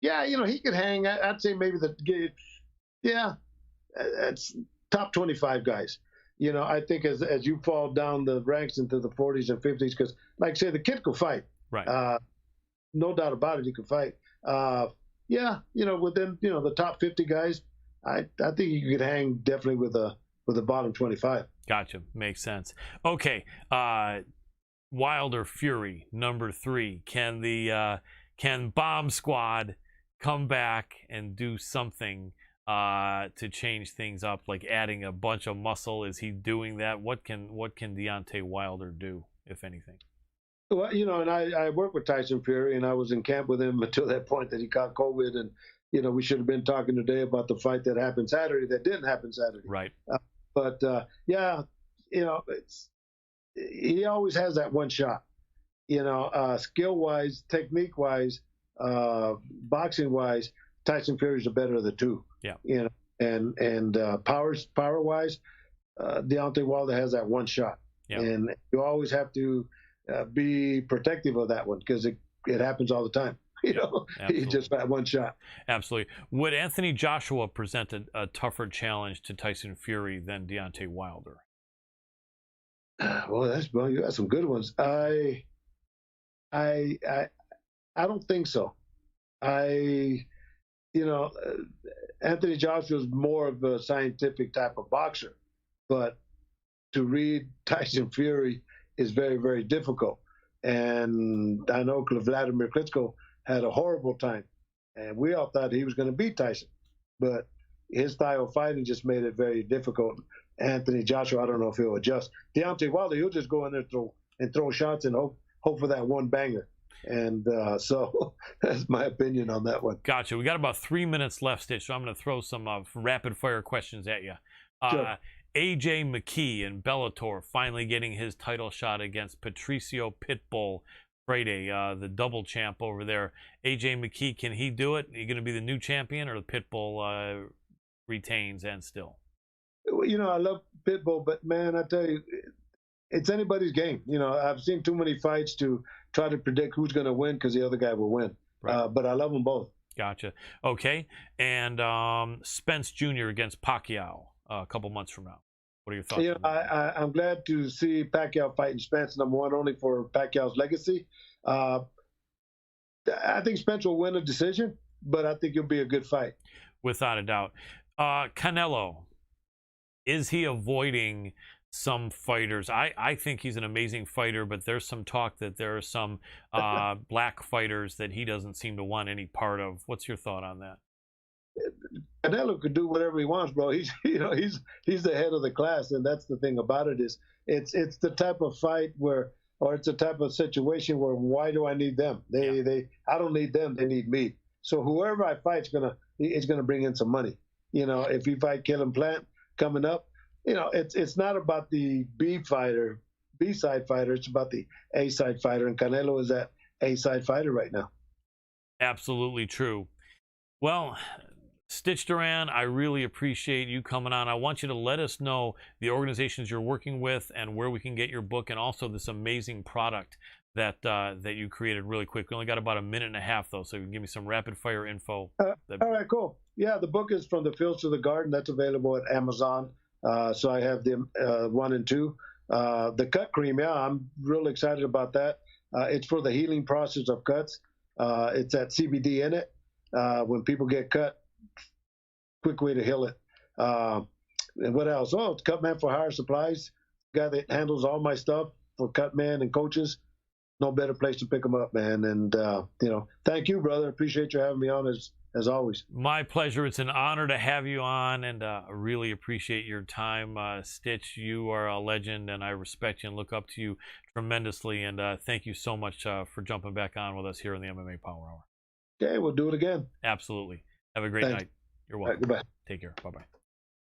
Yeah, he could hang. I'd say maybe it's top 25 guys. I think as you fall down the ranks into the 40s and 50s, because like I say, the kid could fight. Right. No doubt about it, he could fight. Within the top 50 guys, I think you could hang definitely with the bottom 25. Gotcha. Makes sense. Okay. Wilder Fury number 3. Can Bomb Squad come back and do something to change things up, like adding a bunch of muscle? Is he doing that? What can Deontay Wilder do, if anything? Well, and I work with Tyson Fury, and I was in camp with him until that point that he caught COVID, and we should have been talking today about the fight that happened Saturday that didn't happen Saturday. Right. But he always has that one shot. Skill-wise, technique-wise, boxing-wise, Tyson Fury's the better of the two. Yeah. And power-wise, Deontay Wilder has that one shot. Yeah. And you always have to be protective of that one, because it happens all the time. He just got one shot. Absolutely. Would Anthony Joshua present a tougher challenge to Tyson Fury than Deontay Wilder? Well, you got some good ones. I don't think so. Anthony Joshua is more of a scientific type of boxer, but to read Tyson Fury is very, very difficult. And I know Vladimir Klitschko had a horrible time, and we all thought he was going to beat Tyson, but his style of fighting just made it very difficult. Anthony Joshua, I don't know if he'll adjust. Deontay Wilder, he'll just go in there and throw shots and hope for that one banger. And so that's my opinion on that one. Gotcha. We got about 3 minutes left, Stitch, so I'm going to throw some rapid fire questions at you. Sure. AJ McKee in Bellator finally getting his title shot against Patricio Pitbull Friday, the double champ over there. AJ McKee, can he do it? Are you going to be the new champion, or the Pitbull retains and still? I love Pitbull, but man, I tell you, it's anybody's game. I've seen too many fights to try to predict who's going to win, because the other guy will win. Right. But I love them both. Gotcha. Okay. And Spence Jr. against Pacquiao a couple months from now. What are your thoughts? I'm glad to see Pacquiao fighting Spence, number one, only for Pacquiao's legacy. I think Spence will win a decision. but I think it'll be a good fight. Without a doubt. Canelo, is he avoiding some fighters? I think he's an amazing fighter, but there's some talk that there are some black fighters that he doesn't seem to want any part of. What's your thought on that? Canelo could do whatever he wants, bro. He's the head of the class, and that's the thing about it is it's the type of fight where, or it's a type of situation where, why do I need them? I don't need them. They need me. So whoever I fight is gonna bring in some money. You know, if you fight Killing Plant coming up, you know, it's not about the B side fighter. It's about the A side fighter, and Canelo is that A side fighter right now. Absolutely true. Well, Stitch Duran, I really appreciate you coming on. I want you to let us know the organizations you're working with and where we can get your book, and also this amazing product that you created really quick. We only got about a minute and a half, though, so you can give me some rapid fire info. All right, cool. Yeah, the book is From the Fields to the Garden. That's available at Amazon. So I have them 1 and 2. The cut cream, yeah, I'm really excited about that. It's for the healing process of cuts. It's at CBD in it. When people get cut, quick way to heal it. And what else? Oh, it's Cutman for Hire Supplies. Guy that handles all my stuff for Cutman and coaches. No better place to pick them up, man. And you know, thank you, brother. Appreciate you having me on as always. My pleasure. It's an honor to have you on, and I really appreciate your time. Stitch, you are a legend, and I respect you and look up to you tremendously. And thank you so much for jumping back on with us here in the MMA Power Hour. Okay, we'll do it again. Absolutely. Have a great night. You're welcome. Right, goodbye. Take care. Bye-bye.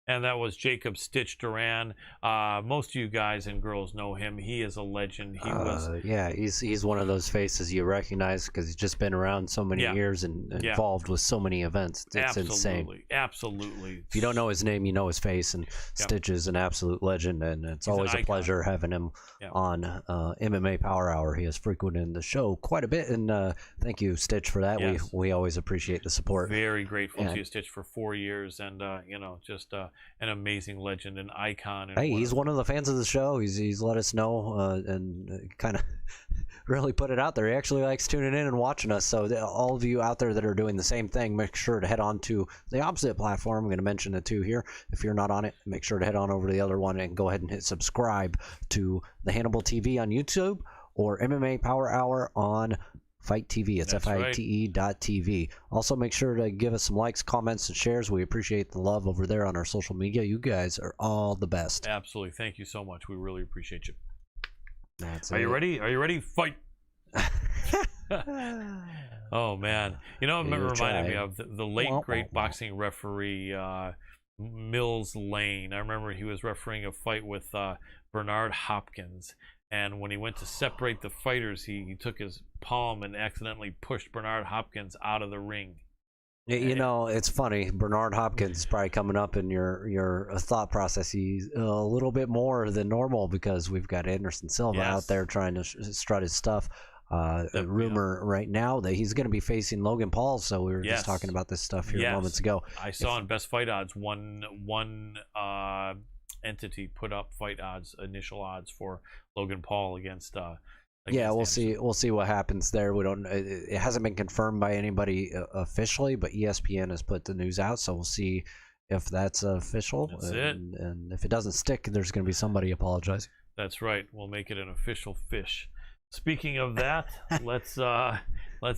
And that was Jacob Stitch Duran. Most of you guys and girls know him. He is a legend. He was. Yeah, he's one of those faces you recognize because he's just been around so many years and involved with so many events. It's insane. Absolutely. If you don't know his name, you know his face. And Stitch is an absolute legend, and it's always a pleasure having him on MMA Power Hour. He has frequented the show quite a bit, and thank you, Stitch, for that. Yes. We always appreciate the support. Very grateful to you, Stitch, for 4 years, and you know, just an amazing legend, an icon. And hey, he's one of the fans of the show. He's let us know and kind of really put it out there. He actually likes tuning in and watching us. So all of you out there that are doing the same thing, make sure to head on to the opposite platform. I'm going to mention it too here. If you're not on it, make sure to head on over to the other one and go ahead and hit subscribe to the Hannibal TV on YouTube or MMA Power Hour on Fight TV. It's FITE.TV. Also, make sure to give us some likes, comments, and shares. We appreciate the love over there on our social media. You guys are all the best. Absolutely. Thank you so much. We really appreciate you. Are you ready? Are you ready? Fight. Oh, man. You know, it reminded me of the late, great boxing referee, Mills Lane. I remember he was refereeing a fight with Bernard Hopkins. And when he went to separate the fighters, he took his palm and accidentally pushed Bernard Hopkins out of the ring. You know, it's funny. Bernard Hopkins is probably coming up in your thought process. He's a little bit more than normal because we've got Anderson Silva out there trying to strut his stuff. Rumor right now that he's going to be facing Logan Paul. So we were just talking about this stuff here moments ago. I saw in Best Fight Odds one entity put up fight odds, initial odds for Logan Paul against we'll Anderson. We'll see what happens there. We don't. It hasn't been confirmed by anybody officially, but ESPN has put the news out, so we'll see if that's official. That's it. And if it doesn't stick, there's going to be somebody apologizing. That's right. We'll make it an official fish. Speaking of that, let's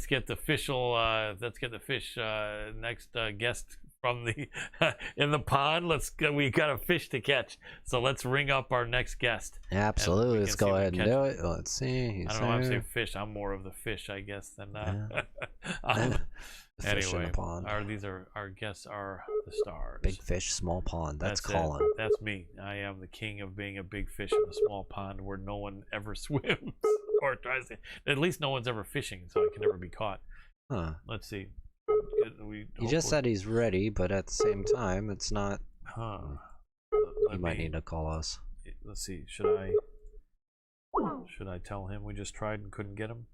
get the official. Let's get the fish next guest from the in the pond. We got a fish to catch, so let's ring up our next guest. Absolutely. Let's go ahead and do it. Let's see. I don't know why I'm saying fish. I'm more of the fish, I guess, than anyway. Our guests are the stars. Big fish, small pond. That's Colin. That's me. I am the king of being a big fish in a small pond where no one ever swims or tries to. At least no one's ever fishing, so I can never be caught. Huh. Let's see. He just said he's ready, but at the same time, it's not. He might need to call us. Let's see. Should I tell him we just tried and couldn't get him?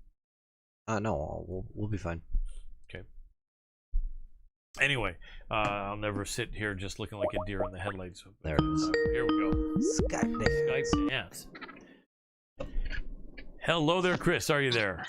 No, we'll be fine. Okay. Anyway, I'll never sit here just looking like a deer in the headlights. There it is. Here we go. Skype dance. Skype dance. Hello there, Chris. Are you there?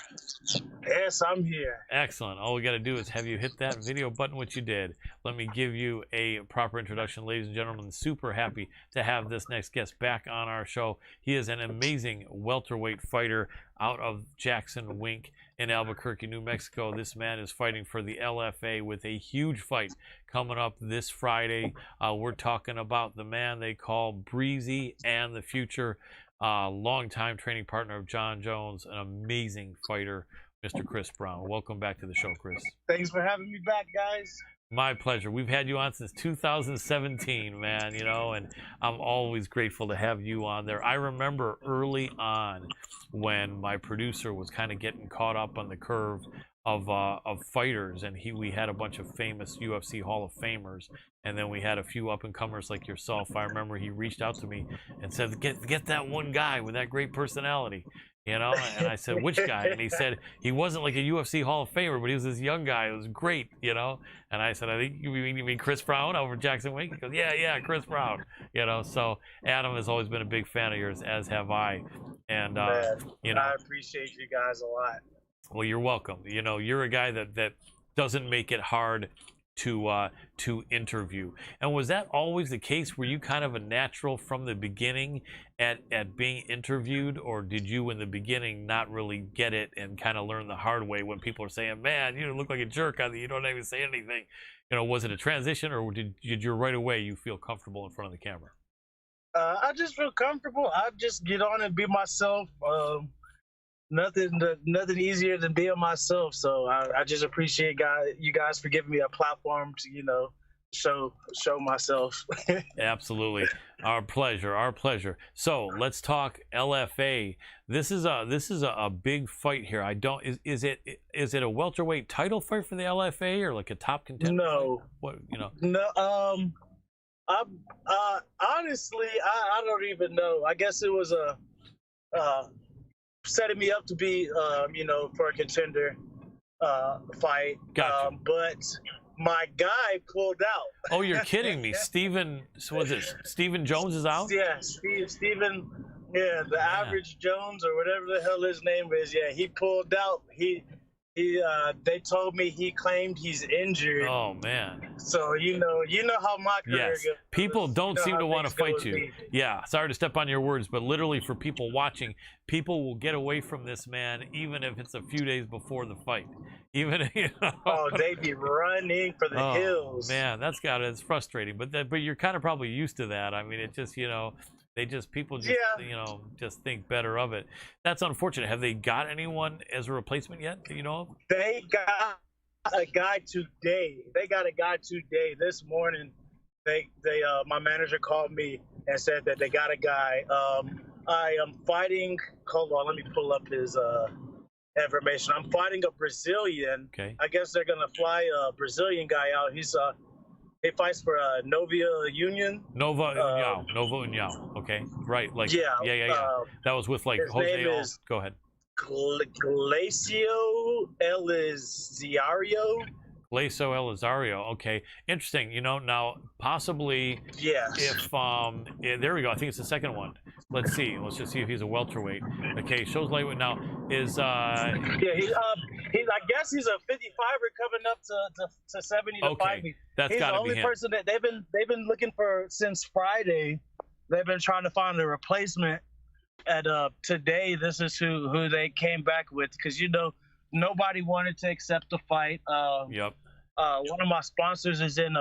Yes, I'm here. Excellent. All we got to do is have you hit that video button, which you did. Let me give you a proper introduction, ladies and gentlemen. Super happy to have this next guest back on our show. He is an amazing welterweight fighter out of Jackson Wink in Albuquerque, New Mexico. This man is fighting for the LFA with a huge fight coming up this Friday. We're talking about the man they call Breezy and the future longtime training partner of John Jones, an amazing fighter, Mr. Chris Brown. Welcome back to the show, Chris. Thanks for having me back, guys. My pleasure. We've had you on since 2017, man, you know, and I'm always grateful to have you on there. I remember early on when my producer was kind of getting caught up on the curve of fighters, and we had a bunch of famous UFC Hall of Famers, and then we had a few up-and-comers like yourself. I remember he reached out to me and said, get that one guy with that great personality, you know? And I said, which guy? And he said he wasn't like a UFC Hall of Famer, but he was this young guy. It was great, you know? And I said, I think you mean Chris Brown over Jackson Wink? He goes, yeah, Chris Brown, you know? So Adam has always been a big fan of yours, as have I. And, Man, you know, I appreciate you guys a lot. well, you're welcome. You know, you're a guy that doesn't make it hard to interview. And was that always the case? Were you kind of a natural from the beginning at being interviewed, or did you in the beginning not really get it and kind of learn the hard way when people are saying, man, you look like a jerk, you don't even say anything? You know, was it a transition, or did you right away you feel comfortable in front of the camera? I just feel comfortable. I just get on and be myself. Nothing easier than being myself. So I just appreciate you guys for giving me a platform to, you know, show myself. Absolutely. Our pleasure. So let's talk LFA. This is a big fight here. Is it a welterweight title fight for the LFA, or like a top contender? No. Fight? What, you know? No. Honestly, I don't even know. I guess it was setting me up to be, you know, for a contender fight. Gotcha. But my guy pulled out. Oh, you're kidding me. Steven Jones is out? Yeah, Steven, yeah, the average Jones or whatever the hell his name is. Yeah, he pulled out. They told me he claimed he's injured. Oh man. So you know how my career goes. People don't seem to want to fight you. Me. Yeah, sorry to step on your words, but literally for people watching, people will get away from this man even if it's a few days before the fight. Even you know. Oh, they be running for the hills. Man, it's frustrating, but you're kind of probably used to that. I mean, it just, you know, people just you know, just think better of it. That's unfortunate. Have they got anyone as a replacement yet? Do you know of? They got a guy today. This morning. My manager called me and said that they got a guy. I am fighting. Hold on, let me pull up his information. I'm fighting a Brazilian. Okay. I guess they're gonna fly a Brazilian guy out. He fights for Nova Union. Nova União. Okay, right. Like yeah. That was with like his Jose. name is Go ahead. Glacio Elizario. Glacio Elizario. Okay, interesting. You know, now possibly Yes. if there we go. I think it's the second one. Let's see. Let's just see if he's a welterweight. Okay, shows lightweight now. Is yeah, he's I guess he's a 55er coming up to 70 to fight me. That's got to be him. He's the only person that they've been looking for since Friday. They've been trying to find a replacement. And today, this is who they came back with, because you know nobody wanted to accept the fight. Yep. One of my sponsors is in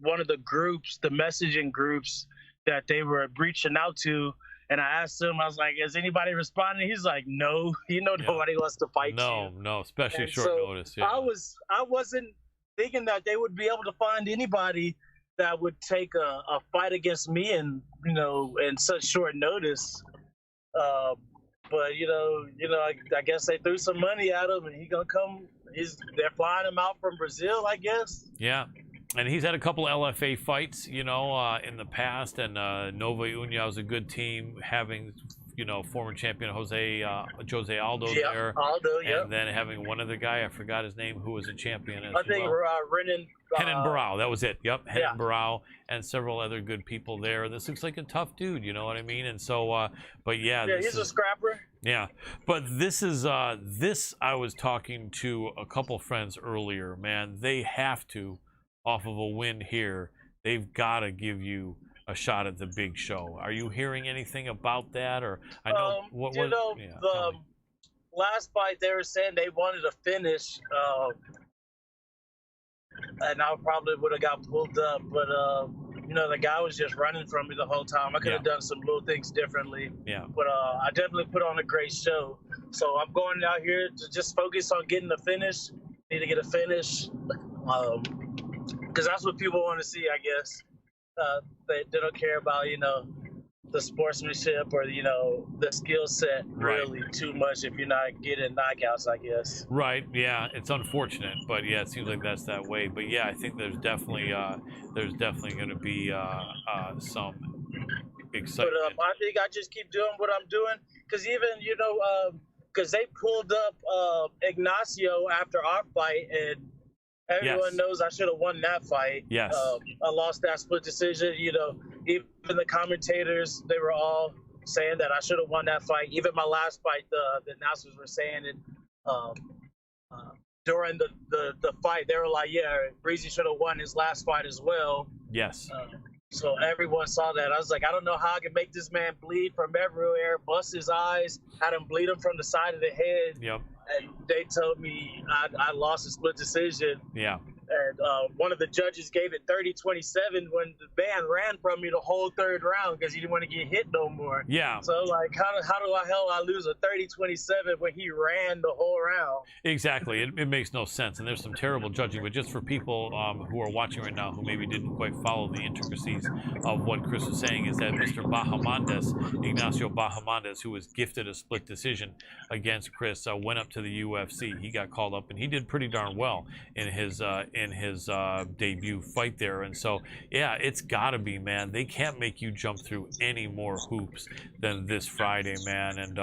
one of the groups, the messaging groups that they were reaching out to. And I asked him, I was like, is anybody responding? He's like, no, nobody wants to fight you. No, especially short notice. Yeah. I wasn't thinking that they would be able to find anybody that would take a fight against me in such short notice. But I guess they threw some money at him, and he gonna come. They're flying him out from Brazil, I guess. Yeah. And he's had a couple LFA fights, in the past, and Nova União is a good team, having former champion Jose Aldo Yeah, there, Aldo, yeah. and then having one other guy, I forgot his name, who was a champion as I think Renan. Henan Barao, that was it. Yep, Henan Yeah. Barao, and several other good people there. This looks like a tough dude, you know what I mean? And so, but yeah, Yeah, he's a scrapper. yeah, but this is this. I was talking to a couple friends earlier. Man, they have to, off of a win here, they've got to give you a shot at the big show. Are you hearing anything about that? Or I know the last fight they were saying they wanted to finish, and I probably would have got pulled up, but the guy was just running from me the whole time. I could have done some little things differently. Yeah. But I definitely put on a great show. So I'm going out here to just focus on getting the finish. Need to get a finish, because that's what people want to see, I guess. They don't care about the sportsmanship or the skill set really too much if you're not getting knockouts, I guess. Right. Yeah, it's unfortunate, but yeah, it seems like that's that way. But yeah, I think there's definitely going to be some excitement. But I think I just keep doing what I'm doing, because even because they pulled up Ignacio after our fight, and everyone knows I should have won that fight. Yes. I lost that split decision. Even the commentators, they were all saying that I should have won that fight. Even my last fight, the announcers were saying it. During the fight, they were like, yeah, Breezy should have won his last fight as well. Yes. So everyone saw that. I was like, I don't know how I can make this man bleed from everywhere, bust his eyes, had him bleed him from the side of the head. Yep. And they told me I lost a split decision. Yeah. And one of the judges gave it 30-27 when the man ran from me the whole third round because he didn't want to get hit no more. Yeah. So like, how do I lose a 30-27 when he ran the whole round? Exactly. It makes no sense, and there's some terrible judging. But just for people who are watching right now who maybe didn't quite follow the intricacies of what Chris was saying, is that Mr. Ignacio Bahamondes, who was gifted a split decision against Chris, went up to the UFC. He got called up, and he did pretty darn well in his debut fight there. And so, yeah, it's got to be, man. They can't make you jump through any more hoops than this Friday, man. And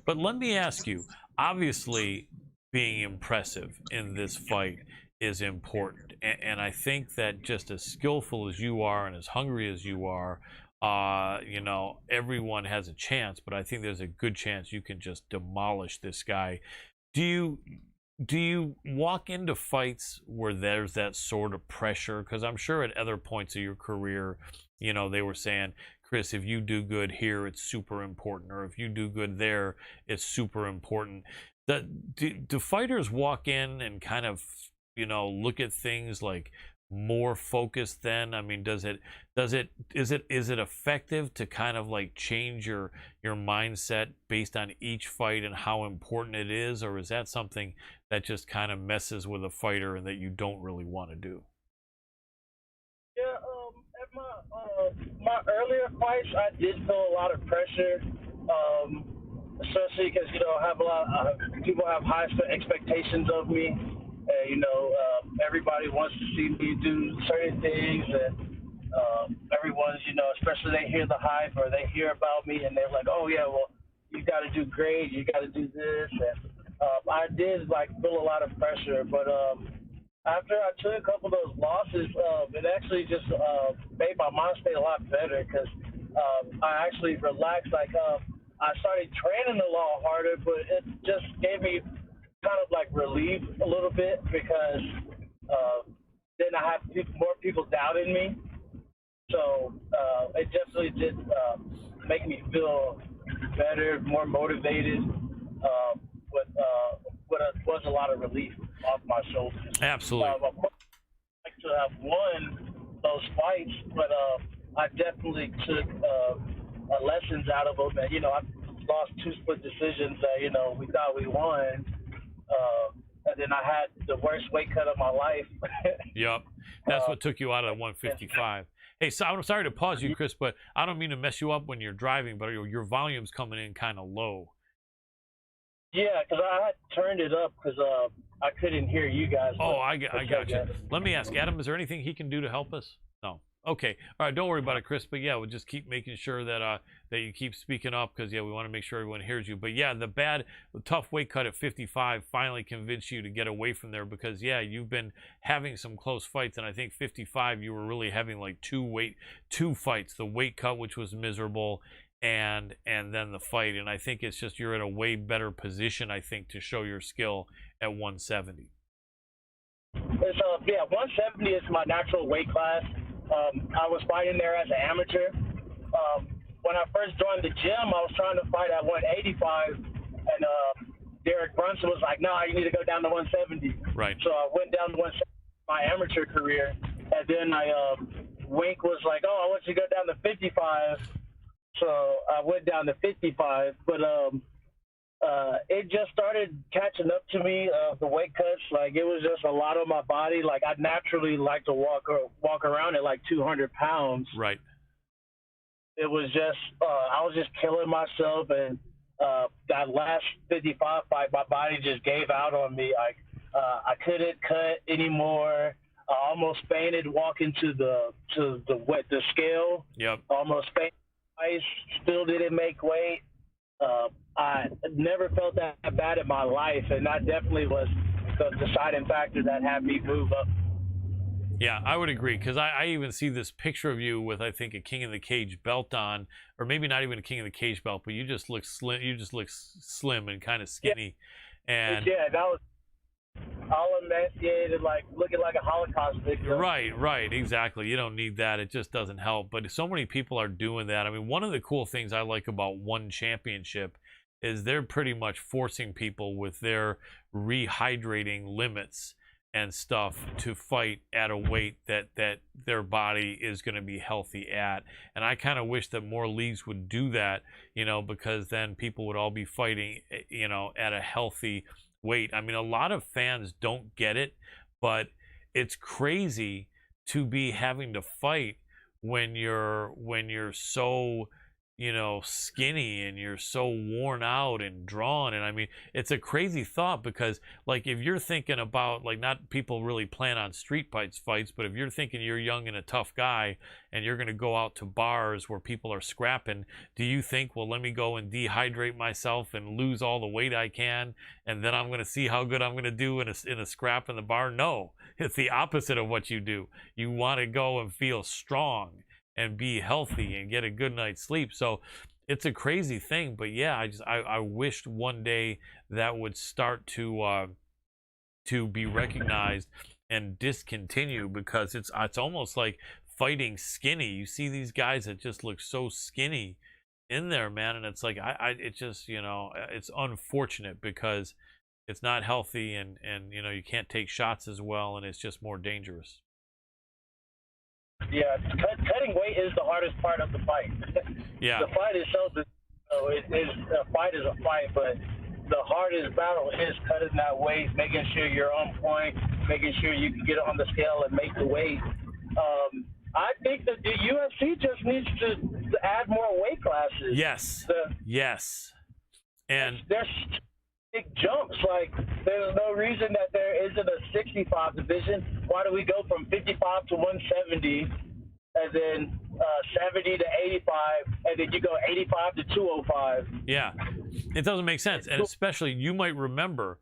but let me ask you, obviously, being impressive in this fight is important, and I think that just as skillful as you are and as hungry as you are, everyone has a chance, but I think there's a good chance you can just demolish this guy. Do you walk into fights where there's that sort of pressure? Because I'm sure at other points of your career, they were saying, Chris, if you do good here, it's super important, or if you do good there, it's super important. Do fighters walk in and kind of, look at things like more focused then? I mean, is it effective to kind of like change your mindset based on each fight and how important it is, or is that something that just kind of messes with a fighter and that you don't really want to do? Yeah, at my earlier fights, I did feel a lot of pressure, especially because I have a lot of people have high expectations of me. Everybody wants to see me do certain things, and everyone's, especially they hear the hype or they hear about me, and they're like, oh yeah, well, you got to do great, you got to do this, and I did feel a lot of pressure, but after I took a couple of those losses, it actually just made my mind state a lot better, because I actually relaxed. I started training a lot harder, but it just gave me kind of relief a little bit, because then I had more people doubting me. So it definitely did make me feel better, more motivated, but it was a lot of relief off my shoulders. Absolutely. Of course, I'd like to have won those fights, but I definitely took lessons out of them. And, I lost 2 split decisions that, we thought we won. And then I had the worst weight cut of my life. Yep. That's what took you out of 155. Hey, so I'm sorry to pause you, Chris, but I don't mean to mess you up when you're driving, but your volume's coming in kind of low. Yeah, because I had turned it up because I couldn't hear you guys. Oh, I got you. Let me ask Adam, is there anything he can do to help us? No. Okay. All right. Don't worry about it, Chris. But yeah, we'll just keep making sure that that you keep speaking up, because yeah, we want to make sure everyone hears you. But yeah, the tough weight cut at 55 finally convinced you to get away from there, because yeah, you've been having some close fights, and I think 55 you were really having like two fights, the weight cut, which was miserable, and then the fight. And I think it's just you're in a way better position, I think, to show your skill at 170. It's, yeah, 170 is my natural weight class. I was fighting there as an amateur. When I first joined the gym, I was trying to fight at 185, and Derek Brunson was like, "No, you need to go down to 170." Right. So I went down to 170 my amateur career, and then Wink was like, "Oh, I want you to go down to 55." So I went down to 55, but it just started catching up to me, the weight cuts. Like, it was just a lot on my body. Like, I naturally like to walk around at like 200 pounds. Right. It was just, I was just killing myself. And that last 55 fight, my body just gave out on me. I couldn't cut anymore. I almost fainted walking to the scale. Yep. Almost fainted twice. Still didn't make weight. I never felt that bad in my life, and that definitely was the deciding factor that had me move up. Yeah, I would agree, because I even see this picture of you with, I think, a King of the Cage belt on, or maybe not even a King of the Cage belt, but you just look slim. You just look slim and kind of skinny. Yeah. And yeah, that was all emaciated, like looking like a Holocaust victim. Right, exactly. You don't need that. It just doesn't help. But so many people are doing that. I mean, one of the cool things I like about One Championship is they're pretty much forcing people with their rehydrating limits and stuff to fight at a weight that their body is going to be healthy at. And I kind of wish that more leagues would do that, because then people would all be fighting, at a healthy weight. I mean, a lot of fans don't get it, but it's crazy to be having to fight when you're so skinny and you're so worn out and drawn. And I mean, it's a crazy thought, because like, if you're thinking about, like, not people really plan on street fights, but if you're thinking you're young and a tough guy and you're going to go out to bars where people are scrapping, do you think, well, let me go and dehydrate myself and lose all the weight I can, and then I'm going to see how good I'm going to do in a scrap in the bar? No, it's the opposite of what you do. You want to go and feel strong and be healthy and get a good night's sleep. So it's a crazy thing, but yeah, I wished one day that would start to be recognized and discontinue, because it's almost like fighting skinny. You see these guys that just look so skinny in there, man, and it's like it just, it's unfortunate, because it's not healthy, and you can't take shots as well, and it's just more dangerous. Yeah, cutting weight is the hardest part of the fight. Yeah. The fight itself is, a fight is a fight, but the hardest battle is cutting that weight, making sure you're on point, making sure you can get on the scale and make the weight. I think that the UFC just needs to add more weight classes. Yes. Yes. And there's big jumps. Like, there's no reason that there isn't a 65 division. Why do we go from 55 to 170, and then 70 to 85, and then you go 85 to 205? Yeah, it doesn't make sense. And especially, you might remember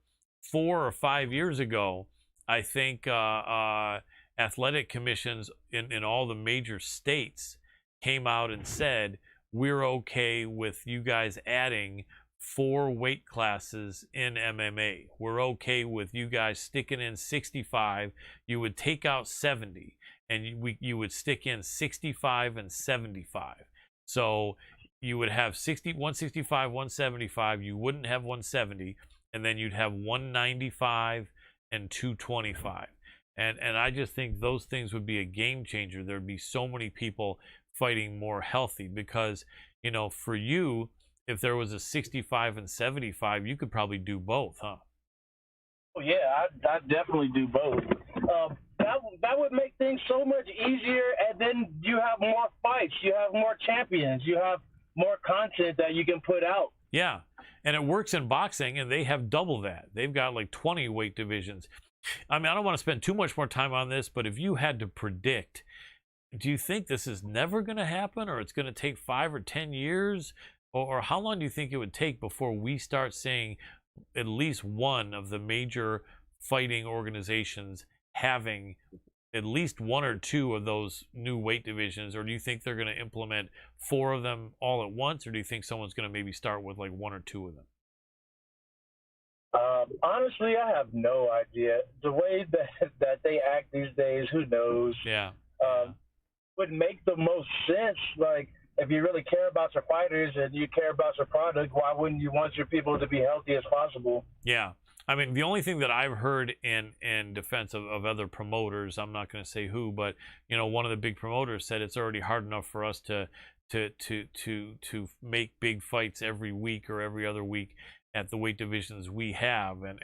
4 or 5 years ago, I think athletic commissions in all the major states came out and said, we're okay with you guys adding 4 weight classes in MMA. We're okay with you guys sticking in 65. You would take out 70, and you would stick in 65 and 75. So you would have 165, 175. You wouldn't have 170, and then you'd have 195 and 225. And I just think those things would be a game changer. There'd be so many people fighting more healthy, because, for you, if there was a 65 and 75, you could probably do both, huh? Oh, yeah, I'd definitely do both. That would make things so much easier, and then you have more fights, you have more champions, you have more content that you can put out. Yeah, and it works in boxing, and they have double that. They've got like 20 weight divisions. I mean, I don't want to spend too much more time on this, but if you had to predict do you think this is never going to happen, or it's going to take 5 or 10 years? Or how long do you think it would take before we start seeing at least one of the major fighting organizations having at least 1 or 2 of those new weight divisions? Or do you think they're going to implement 4 of them all at once? Or do you think someone's going to maybe start with like 1 or 2 of them? Honestly, I have no idea. The way that they act these days, who knows? Yeah. Would make the most sense. Like, if you really care about your fighters and you care about your product, why wouldn't you want your people to be healthy as possible? Yeah. I mean, the only thing that I've heard in defense of other promoters, I'm not going to say who, but one of the big promoters said it's already hard enough for us to make big fights every week or every other week at the weight divisions we have, and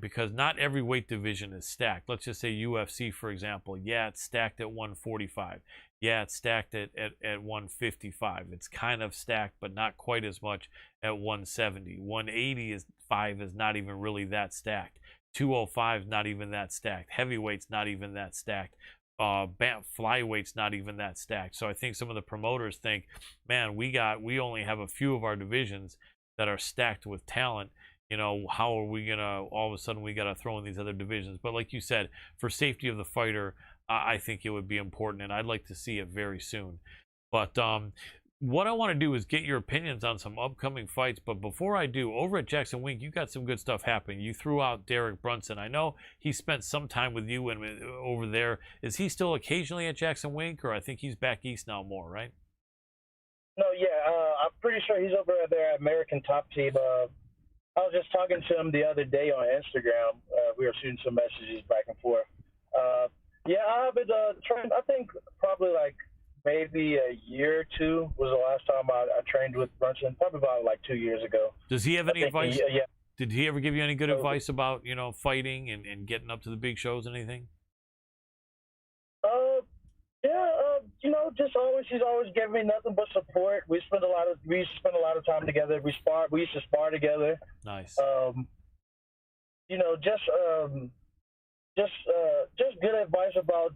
because not every weight division is stacked. Let's just say UFC, for example. Yeah, it's stacked at 145. Yeah, it's stacked at 155. It's kind of stacked, but not quite as much at 170. 185 is not even really that stacked. 205 is not even that stacked. Heavyweight's not even that stacked. Flyweight's not even that stacked. So I think some of the promoters think, man, we only have a few of our divisions that are stacked with talent. How are we gonna all of a sudden we gotta throw in these other divisions? But like you said, for safety of the fighter, I think it would be important, and I'd like to see it very soon. But what I want to do is get your opinions on some upcoming fights. But before I do, over at Jackson Wink, you got some good stuff happening. You threw out Derek Brunson. I know he spent some time with you and over there. Is he still occasionally at Jackson Wink, or I think he's back east now more, right? No, yeah, I'm pretty sure he's over there at American Top Team. I was just talking to him the other day on Instagram. We were shooting some messages back and forth. Yeah, I've been trained. I think probably like maybe a year or 2 was the last time I trained with Brunson. Probably about like 2 years ago. Does he have any advice? Yeah. Did he ever give you any good advice about fighting and getting up to the big shows? Anything? Yeah, he's always giving me nothing but support. We spend a lot of time together. We used to spar together. Nice. Just good advice about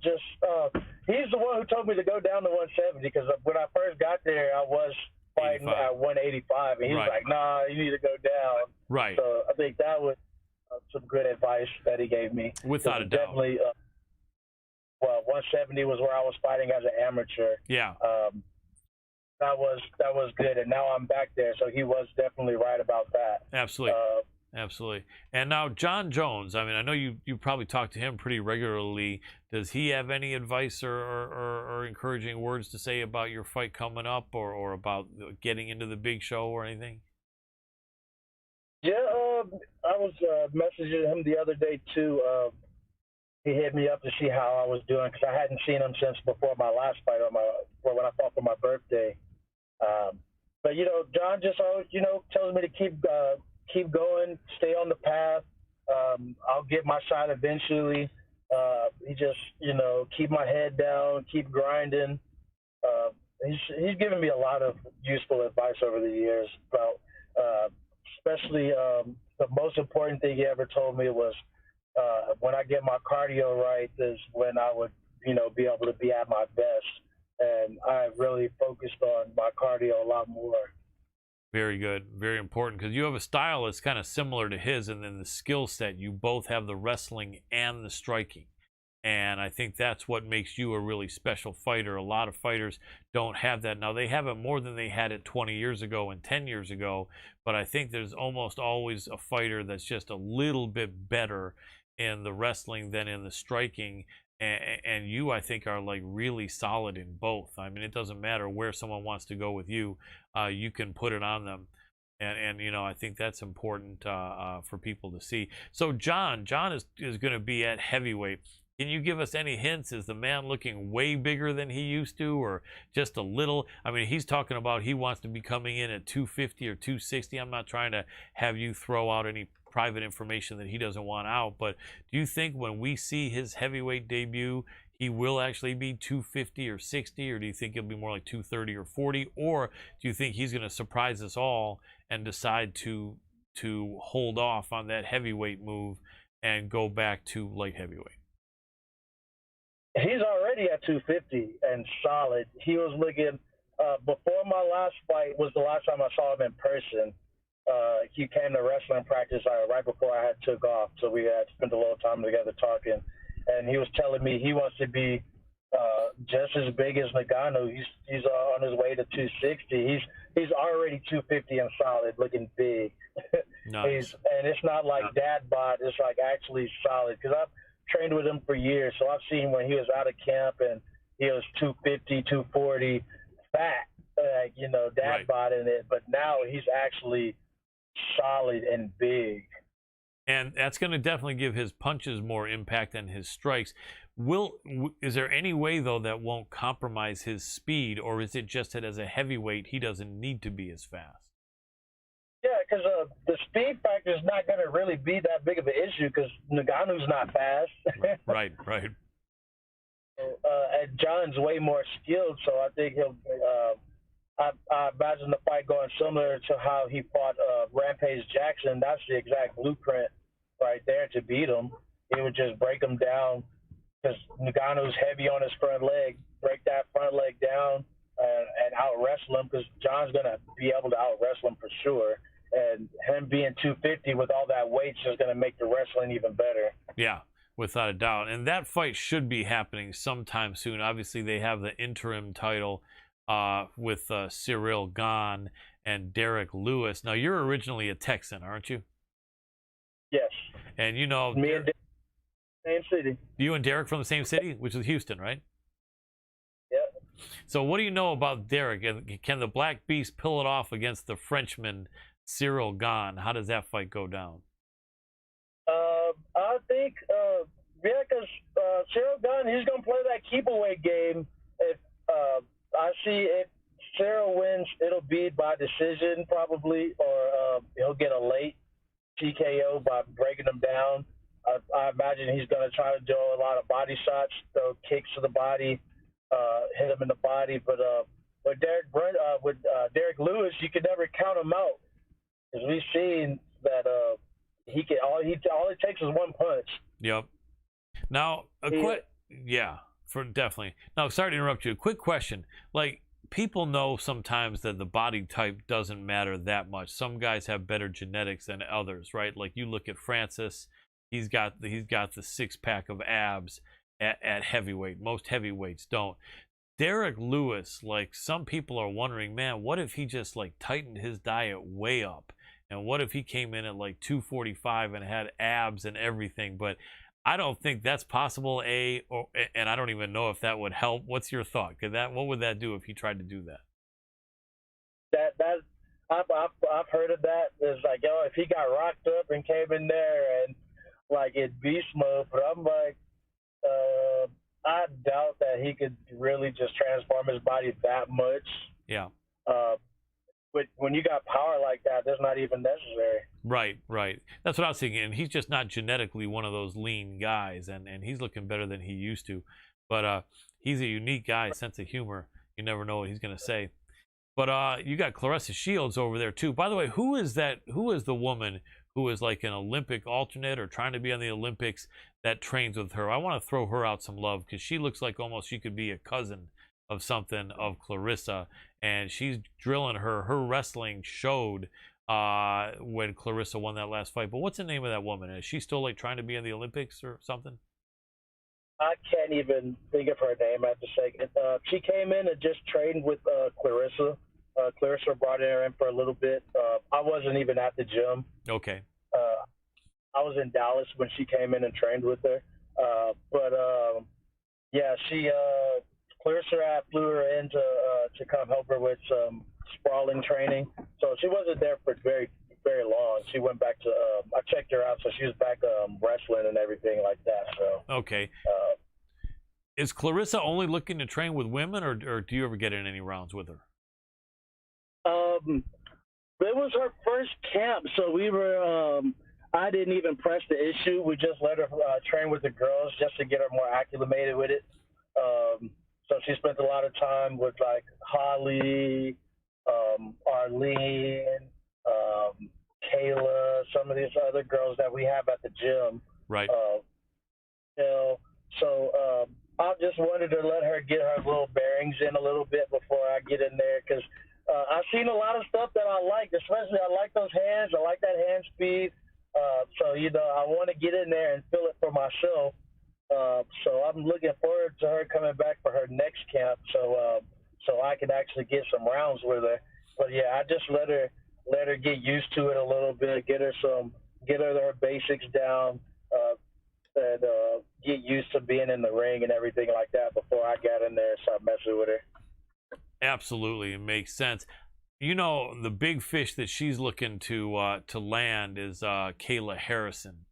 he's the one who told me to go down to 170, because when I first got there, I was fighting 85. At 185, and he was like, nah, you need to go down. Right. So I think that was some good advice that he gave me. Without a doubt. Definitely. Well, 170 was where I was fighting as an amateur. Yeah. That was good, and now I'm back there, so he was definitely right about that. Absolutely. Absolutely. And now John Jones, I mean, I know you probably talk to him pretty regularly. Does he have any advice or encouraging words to say about your fight coming up, or about getting into the big show or anything? Yeah, I was messaging him the other day too. He hit me up to see how I was doing, because I hadn't seen him since before my last fight when I fought for my birthday. But John just always tells me to keep going, stay on the path. I'll get my shot eventually. He just keep my head down, keep grinding. He's given me a lot of useful advice over the years about, especially the most important thing he ever told me was, when I get my cardio right is when I would, be able to be at my best. And I really focused on my cardio a lot more. Very good. Very important, because you have a style that's kind of similar to his, and then the skill set, you both have the wrestling and the striking. And I think that's what makes you a really special fighter. A lot of fighters don't have that. Now, they have it more than they had it 20 years ago and 10 years ago, but I think there's almost always a fighter that's just a little bit better in the wrestling than in the striking. And you, I think, are like really solid in both. I mean, it doesn't matter where someone wants to go with you. You can put it on them. And I think that's important for people to see. So John is going to be at heavyweight. Can you give us any hints? Is the man looking way bigger than he used to, or just a little? I mean, he's talking about he wants to be coming in at 250 or 260. I'm not trying to have you throw out any private information that he doesn't want out, but do you think when we see his heavyweight debut, he will actually be 250 or 60, or do you think it'll be more like 230 or 40, or do you think he's going to surprise us all and decide to hold off on that heavyweight move and go back to light heavyweight? He's already at 250 and solid. He was looking before my last fight was the last time I saw him in person. He came to wrestling practice right before I had took off, so we had spent a little time together talking. And he was telling me he wants to be just as big as Ngannou. He's on his way to 260. He's already 250 and solid, looking big. Nice. And it's not like dad bod. It's like actually solid because I've trained with him for years, so I've seen when he was out of camp and he was 250, 240, fat, dad bod in it. But now he's actually solid and big. And that's going to definitely give his punches more impact than his strikes. Is there any way, though, that won't compromise his speed, or is it just that as a heavyweight, he doesn't need to be as fast? Yeah, because the speed factor is not going to really be that big of an issue because Ngannou's not fast. Right. And John's way more skilled, so I think he'll I imagine the fight going similar to how he fought Rampage Jackson. That's the exact blueprint right there to beat him. He would just break him down because Ngannou's heavy on his front leg, break that front leg down and out-wrestle him because John's going to be able to out-wrestle him for sure. And him being 250 with all that weight is just going to make the wrestling even better. Yeah, without a doubt. And that fight should be happening sometime soon. Obviously, they have the interim title with Cyril Gane and Derek Lewis. Now, you're originally a Texan, aren't you? Yes. And you know, me and Derek, same city. You and Derek from the same city, which is Houston, right? Yeah. So what do you know about Derek? Can the Black Beast pull it off against the Frenchman Cyril Gane? How does that fight go down? I think, because Cyril Gane, he's going to play that keep away game. If I see if Cyril wins, it'll be by decision probably, or he'll get a late TKO by breaking him down. I imagine he's going to try to do a lot of body shots, throw kicks to the body, hit him in the body. But with Derek Lewis, you can never count him out because we've seen that he can. All it takes is one punch. Yep. Now, definitely. Now, sorry to interrupt you. A quick question. Like, people know sometimes that the body type doesn't matter that much. Some guys have better genetics than others, right? Like, you look at Francis. He's got the 6-pack of abs at heavyweight. Most heavyweights don't. Derek Lewis, like, some people are wondering, man, what if he just like tightened his diet way up? And what if he came in at like 245 and had abs and everything? But I don't think that's possible, and I don't even know if that would help. What's your thought? What would that do if he tried to do that? I've heard of that. It's like, if he got rocked up and came in there and like in beast mode, but I'm like, I doubt that he could really just transform his body that much. Yeah. But when you got power like that, that's not even necessary. Right. That's what I was thinking. And he's just not genetically one of those lean guys, and he's looking better than he used to. But he's a unique guy, sense of humor. You never know what he's going to say. But you got Claressa Shields over there too. By the way, who is the woman who is like an Olympic alternate or trying to be on the Olympics that trains with her? I want to throw her out some love because she looks like almost she could be a cousin of something of Claressa, and she's drilling her. Her wrestling showed when Claressa won that last fight. But what's the name of that woman? Is she still like trying to be in the Olympics or something? I can't even think of her name at the second. She came in and just trained with Claressa. Claressa brought her in for a little bit. I wasn't even at the gym. Okay. I was in Dallas when she came in and trained with her. Claressa flew her in to come help her with some sprawling training. So she wasn't there for very, very long. She went back to, I checked her out, so she was back wrestling and everything like that. So okay. Is Claressa only looking to train with women, or do you ever get in any rounds with her? It was her first camp, so we were. I didn't even press the issue. We just let her train with the girls just to get her more acclimated with it. So she spent a lot of time with like Holly, Arlene, Kayla, some of these other girls that we have at the gym. Right. I just wanted to let her get her little bearings in a little bit before I get in there, because I've seen a lot of stuff that I like. Especially, I like those hands. I like that hand speed. So I want to get in there and feel it for myself. So I'm looking forward to her coming back for her next camp, so I can actually get some rounds with her. But yeah, I just let her get used to it a little bit, get her her basics down, and get used to being in the ring and everything like that before I got in there and start messing with her. Absolutely, it makes sense. The big fish that she's looking to land is Kayla Harrison.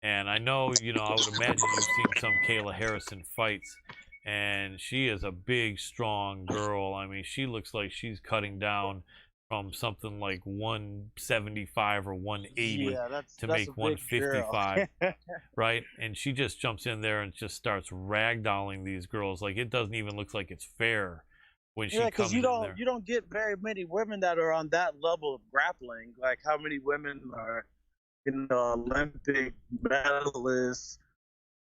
And I know, I would imagine you've seen some Kayla Harrison fights. And she is a big, strong girl. I mean, she looks like she's cutting down from something like 175 or 180 to make 155, right? And she just jumps in there and just starts ragdolling these girls. Like, it doesn't even look like it's fair when she comes in there. You don't get very many women that are on that level of grappling. Like, how many women are Olympic medalists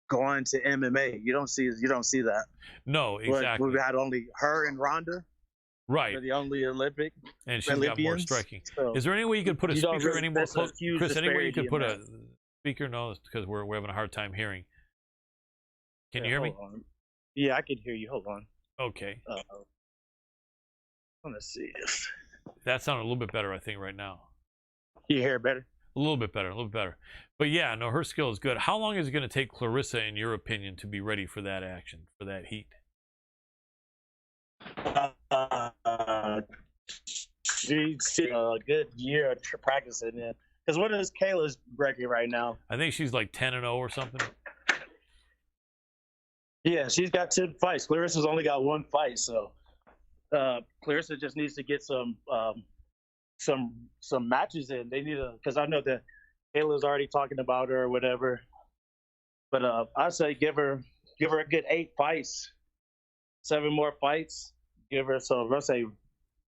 going to MMA? You don't see that. No, exactly. We've had only her and Ronda. Right. They're the only Olympic. And she's got more striking. So is there any way you could put a speaker any more close? Chris, any way you could put a speaker? No, it's because we're having a hard time hearing. Can you hear me? On. Yeah, I can hear you. Hold on. Okay. Let's see if that sounded a little bit better, I think, right now. You hear it better? A little bit better. But yeah, no, her skill is good. How long is it going to take Clarissa, in your opinion, to be ready for that action, for that heat? She's a good year of practicing in. Because what is Kayla's record right now? I think she's like 10-0 or something. Yeah, she's got 10 fights. Clarissa's only got 1 fight, so Clarissa just needs to get some matches in. They need to, because I know that Kayla's already talking about her or whatever. But I say give her a good 8 fights, 7 more fights. Give her, so let's say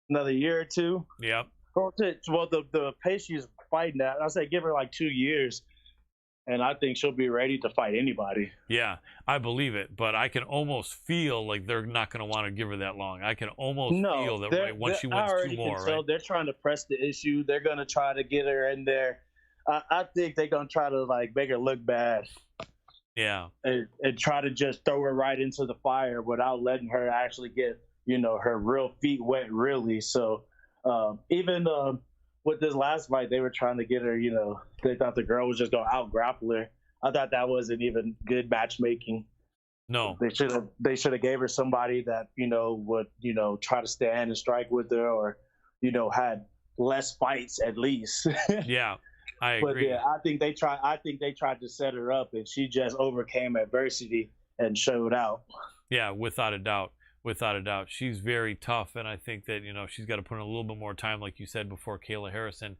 another year or 2. Yep. Well, the pace she's fighting at, I say give her like 2 years, and I think she'll be ready to fight anybody. Yeah, I believe it, but I can almost feel like they're not going to want to give her that long. I can almost feel that right once she wins 2 more, right? They're trying to press the issue. They're going to try to get her in there. I think they're going to try to make her look bad. Yeah. And try to just throw her right into the fire without letting her actually get, her real feet wet, really. So even with this last fight, they were trying to get her, they thought the girl was just going to out-grapple her. I thought that wasn't even good matchmaking. No. They should have gave her somebody that, would, try to stand and strike with her, or, had less fights at least. Yeah, I agree. But yeah, I think they tried to set her up, and she just overcame adversity and showed out. Yeah, without a doubt. She's very tough, and I think that she's got to put in a little bit more time, like you said before, Kayla Harrison,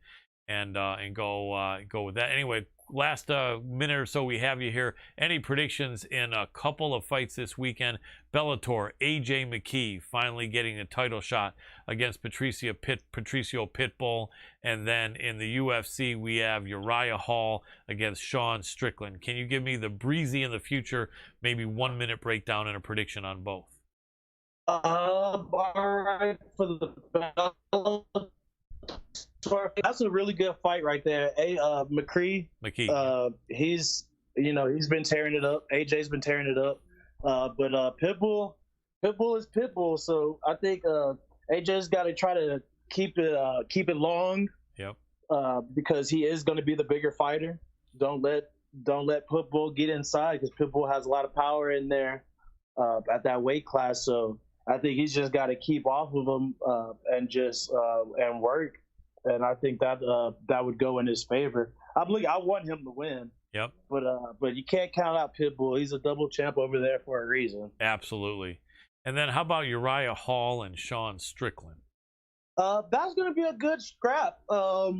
and go with that. Anyway, last minute or so we have you here. Any predictions in a couple of fights this weekend? Bellator, AJ McKee finally getting a title shot against Patricio Pitbull, and then in the UFC we have Uriah Hall against Sean Strickland. Can you give me the breezy in the future, maybe 1 minute breakdown and a prediction on both? All right, for the that's a really good fight right there. McKee. He's been tearing it up. AJ's been tearing it up. But Pitbull is Pitbull. So I think AJ's got to try to keep it long. Yep. Because he is going to be the bigger fighter. Don't let Pitbull get inside, because Pitbull has a lot of power in there at that weight class. So I think he's just got to keep off of him and just and work. And I think that would go in his favor. I want him to win. Yep. But you can't count out Pitbull. He's a double champ over there for a reason. Absolutely. And then how about Uriah Hall and Sean Strickland? That's going to be a good scrap. I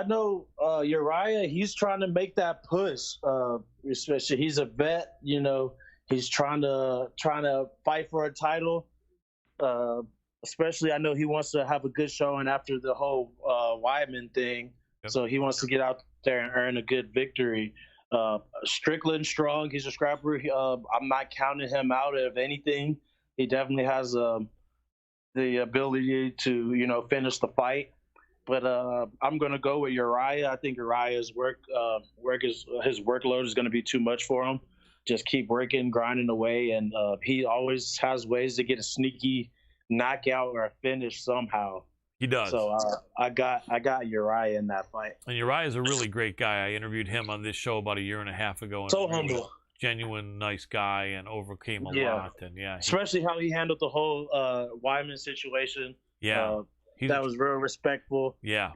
know Uriah. He's trying to make that push. Especially he's a vet. He's trying to fight for a title. Especially, I know he wants to have a good showing after the whole Weidman thing. Yep. So he wants to get out there and earn a good victory. Strickland strong. He's a scrapper. I'm not counting him out of anything. He definitely has the ability to, finish the fight. But I'm gonna go with Uriah. I think Uriah's his workload is gonna be too much for him. Just keep working, grinding away, and he always has ways to get a sneaky knockout or a finish somehow. He does. So I got Uriah in that fight. And Uriah is a really great guy. I interviewed him on this show about a year and a half ago. And So humble. Genuine, nice guy, and overcame a lot. And especially how he handled the whole Wyman situation. Yeah. That was real respectful. Yeah.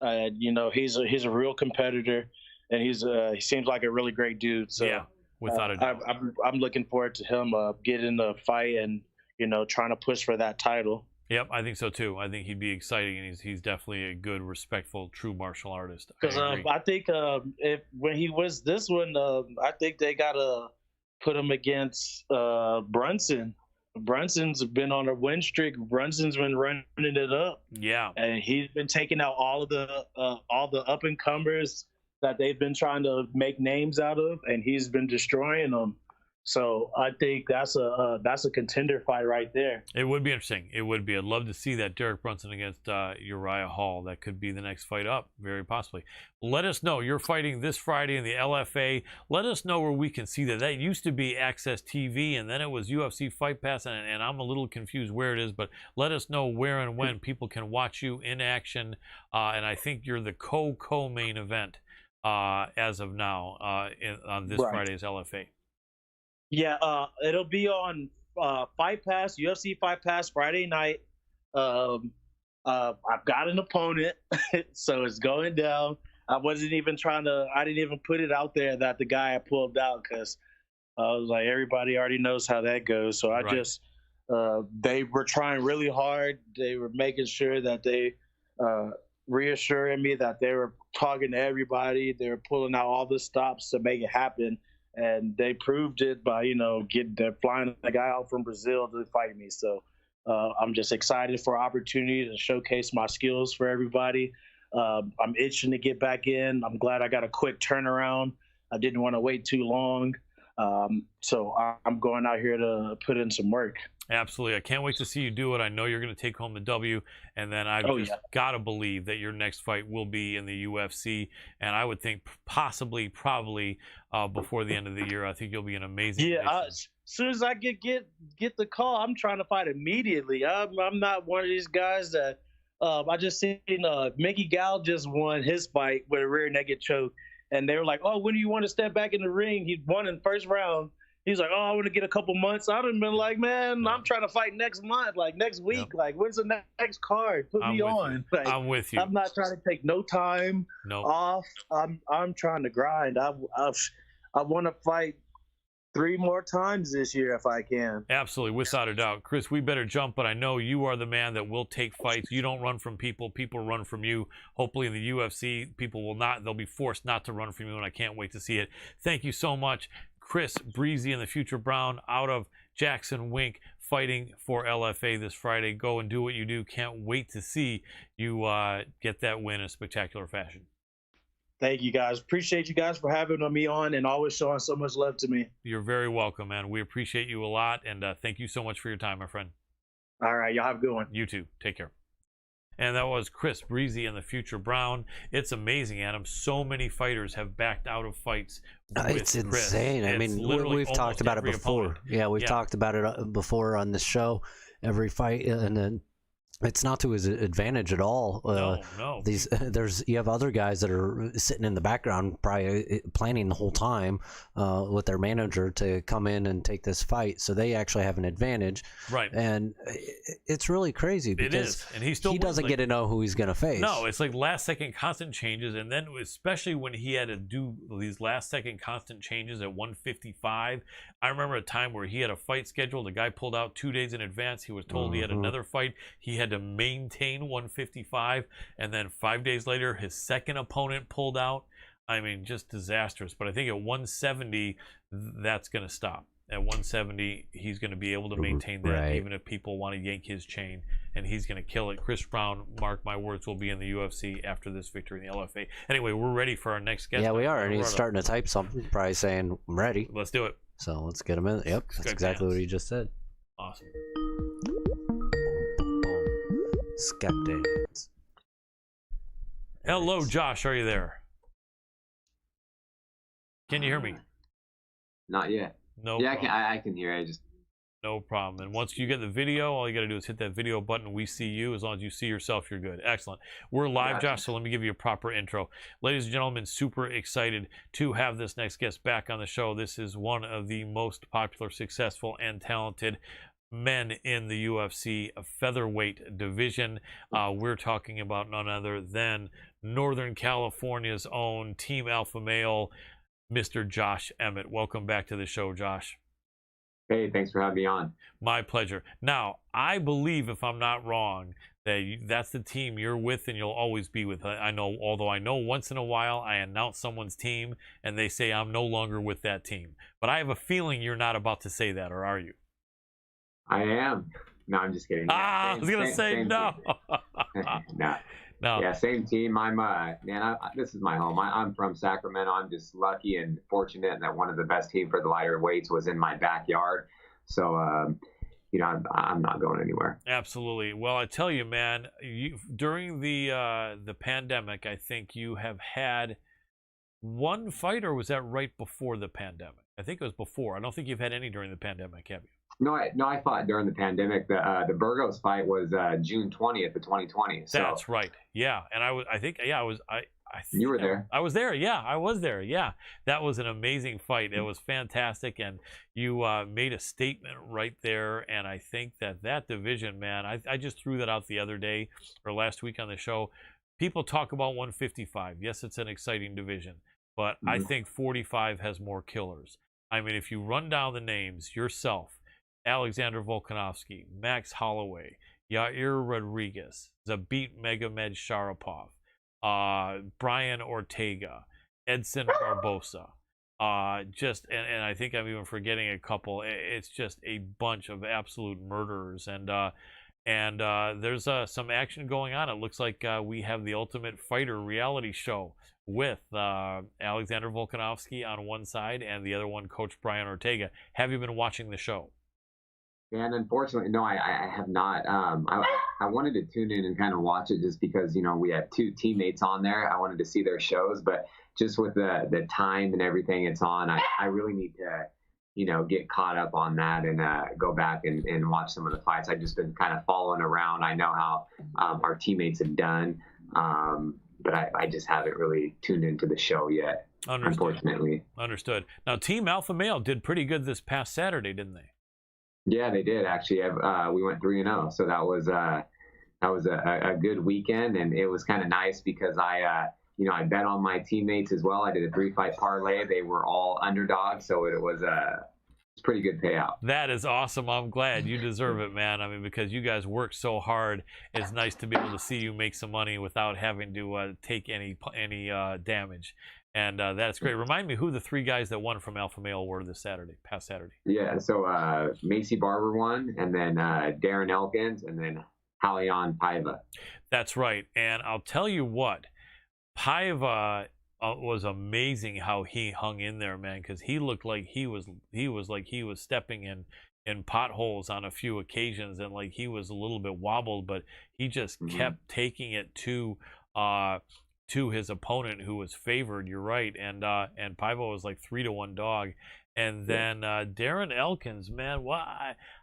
He's a real competitor, and he seems like a really great dude. So yeah, without a doubt. I'm looking forward to him getting the fight and trying to push for that title. Yep, I think so too. I think he'd be exciting, and he's definitely a good, respectful, true martial artist. Because I think when he was this one, I think they gotta put him against Brunson. Brunson's been on a win streak. Brunson's been running it up. Yeah, and he's been taking out all the up and comers that they've been trying to make names out of, and he's been destroying them. So I think that's a contender fight right there. It would be interesting. It would be. I'd love to see that Derek Brunson against Uriah Hall. That could be the next fight up, very possibly. Let us know. You're fighting this Friday in the LFA. Let us know where we can see that. That used to be Access TV, and then it was UFC Fight Pass, and I'm a little confused where it is, but let us know where and when people can watch you in action. And I think you're the co-main event as of now on this Friday's LFA. Yeah, it'll be on Fight Pass, UFC Fight Pass Friday night. I've got an opponent, so it's going down. I didn't even put it out there that the guy I pulled out, because I was like, everybody already knows how that goes. So they were trying really hard. They were making sure that they reassuring me that they were talking to everybody. They were pulling out all the stops to make it happen. And they proved it by, they're flying a guy out from Brazil to fight me. So I'm just excited for opportunity to showcase my skills for everybody. I'm itching to get back in. I'm glad I got a quick turnaround. I didn't want to wait too long. So I'm going out here to put in some work. Absolutely. I can't wait to see you do it. I know you're going to take home the W, and then I've got to believe that your next fight will be in the UFC, and I would think probably before the end of the year. I think you'll be an amazing as soon as I get the call, I'm trying to fight immediately. I'm not one of these guys that I just seen Mickey Gall just won his fight with a rear naked choke, and they were like, oh, when do you want to step back in the ring? He won in the first round. He's like, oh, I want to get a couple months. I'd have been like, man, I'm trying to fight next month, like next week. Yep. Like, when's the next card? Put me on. Like, I'm with you. I'm not trying to take no time off. I'm trying to grind. I want to fight 3 more times this year if I can. Absolutely, without a doubt. Chris, we better jump, but I know you are the man that will take fights. You don't run from people. People run from you. Hopefully in the UFC, people will not. They'll be forced not to run from you, and I can't wait to see it. Thank you so much. Chris Breezy and the Future Brown out of Jackson Wink, fighting for LFA this Friday. Go and do what you do. Can't wait to see you get that win in spectacular fashion. Thank you, guys. Appreciate you guys for having me on and always showing so much love to me. You're very welcome, man. We appreciate you a lot, and thank you so much for your time, my friend. All right. Y'all have a good one. You too. Take care. And that was Chris Breezy and the Future Brown. It's amazing, Adam. So many fighters have backed out of fights. It's insane. I mean, we've talked about it before. Opponent. Yeah, we've talked about it before on this show. Every fight, and then it's not to his advantage at all. No. You have other guys that are sitting in the background, probably planning the whole time with their manager to come in and take this fight, so they actually have an advantage. Right. And it's really crazy because and he doesn't get to know who he's going to face. No, it's like last second constant changes, and then especially when he had to do these last second constant changes at 155. I remember a time where he had a fight scheduled. The guy pulled out 2 days in advance. He was told he had another fight. He had to maintain 155, and then 5 days later his second opponent pulled out. I mean, just disastrous. But I think at 170 that's going to stop. at 170, he's going to be able to maintain that, Right. even if people want to yank his chain, and he's going to kill it. Chris Brown, mark my words, will be in the UFC after this victory in the LFA. Anyway, we're ready for our next guest. Yeah, we are, and he's starting to type something, probably saying, I'm ready. Let's do it. So let's get him in. Yep, that's exactly what he just said. Awesome. Skeptics. Hello, Josh. Are you there? Can you hear me? Not yet. No. Yeah, problem. I can hear. I just. No problem. And once you get the video, all you got to do is hit that video button. We see you. As long as you see yourself, you're good. Excellent. We're live, Gotcha. Josh, so let me give you a proper intro. Ladies and gentlemen, super excited to have this next guest back on the show. This is one of the most popular, successful, and talented men in the UFC featherweight division. We're talking about none other than Northern California's own Team Alpha Male, Mr. Josh Emmett. Welcome back to the show, Josh. Hey, thanks for having me on. My pleasure. Now, I believe, if I'm not wrong, that that's the team you're with and you'll always be with. I know, although I know once in a while I announce someone's team and they say I'm no longer with that team. But I have a feeling you're not about to say that, or are you? I am. No, I'm just kidding. I was going to say no. No. No. Yeah, same team. I'm this is my home. I'm from Sacramento. I'm just lucky and fortunate that one of the best team for the lighter weights was in my backyard. So, I'm not going anywhere. Absolutely. Well, I tell you, man, during the pandemic, I think you have had one fight, or was that right before the pandemic? I think it was before. I don't think you've had any during the pandemic, have you? No, I fought during the pandemic. The Burgos fight was June 20th of 2020. So. That's right. Yeah, and I think You were there. I was there. Yeah, I was there. Yeah, that was an amazing fight. It was fantastic, and you made a statement right there. And I think that division, man, I just threw that out the other day or last week on the show. People talk about 155. Yes, it's an exciting division, but I think 45 has more killers. I mean, if you run down the names yourself, Alexander Volkanovski, Max Holloway, Yair Rodriguez, Zabit Magomed Sharapov, Brian Ortega, Edson Barbosa, and I think I'm even forgetting a couple. It's just a bunch of absolute murderers, and there's some action going on. It looks like we have the Ultimate Fighter reality show with Alexander Volkanovski on one side and the other one, Coach Brian Ortega. Have you been watching the show? And unfortunately, no, I have not. I wanted to tune in and kind of watch it just because, we had two teammates on there. I wanted to see their shows, but just with the time and everything it's on, I really need to, get caught up on that and go back and watch some of the fights. I've just been kind of following around. I know how our teammates have done, but I just haven't really tuned into the show yet, unfortunately. Understood. Now, Team Alpha Male did pretty good this past Saturday, didn't they? Yeah, they did actually. We went 3-0, so that was a good weekend, and it was kind of nice because I bet on my teammates as well. I did a 3-fight parlay. They were all underdogs, so it was a pretty good payout. That is awesome. I'm glad. You deserve it, man. I mean, because you guys work so hard. It's nice to be able to see you make some money without having to take any damage. And that's great. Remind me who the three guys that won from Alpha Male were past Saturday. Yeah, so Macy Barber won, and then Darren Elkins, and then Halion Paiva. That's right. And I'll tell you what, Paiva was amazing how he hung in there, man, because he looked like he was stepping in potholes on a few occasions, and like he was a little bit wobbled, but he just kept taking it to his opponent, who was favored. You're right, and Paiva was like 3-1 dog, and then Darren Elkins, man,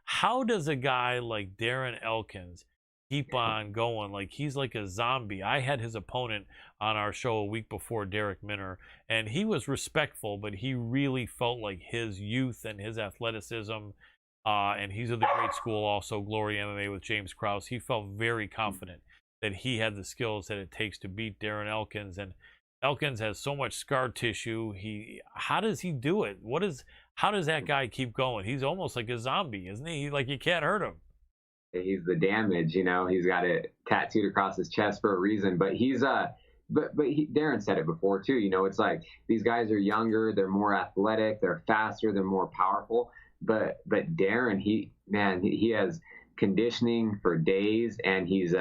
how does a guy like Darren Elkins keep on going? Like, he's like a zombie. I had his opponent on our show a week before, Derek Minner, and he was respectful, but he really felt like his youth and his athleticism, and he's at the great school also, Glory MMA with James Krause. He felt very confident that he had the skills that it takes to beat Darren Elkins, and Elkins has so much scar tissue. How does he do it? How does that guy keep going? He's almost like a zombie, isn't he? Like, you can't hurt him. He's the damage, he's got it tattooed across his chest for a reason, but Darren said it before too, it's like these guys are younger, they're more athletic, they're faster, they're more powerful, but Darren, he has conditioning for days, and he's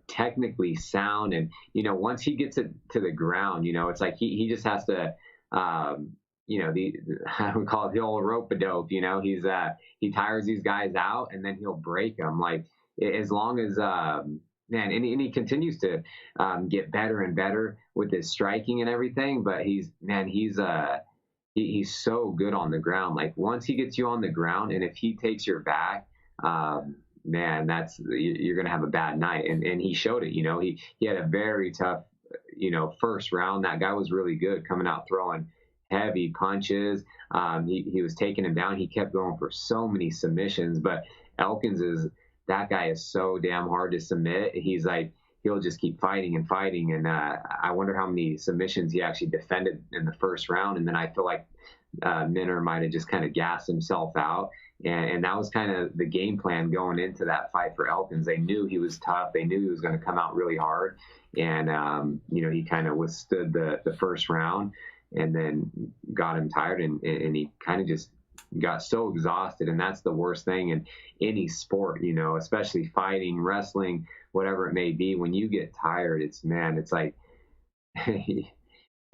technically sound, and once he gets it to the ground, it's like he just has to I would call it the old rope-a-dope. He tires these guys out, and then he'll break them. Like, as long as and he continues to get better and better with his striking and everything. But he's so good on the ground. Like, once he gets you on the ground, and if he takes your back, you're gonna have a bad night. And he showed it. He had a very tough first round. That guy was really good, coming out throwing heavy punches. He was taking him down. He kept going for so many submissions. But that guy is so damn hard to submit. He's like, he'll just keep fighting and fighting. And I wonder how many submissions he actually defended in the first round. And then I feel like Minner might have just kind of gassed himself out. And that was kind of the game plan going into that fight for Elkins. They knew he was tough. They knew he was going to come out really hard. And, he kind of withstood the first round, and then got him tired. And he kind of just got so exhausted. And that's the worst thing in any sport, especially fighting, wrestling, whatever it may be. When you get tired, it's like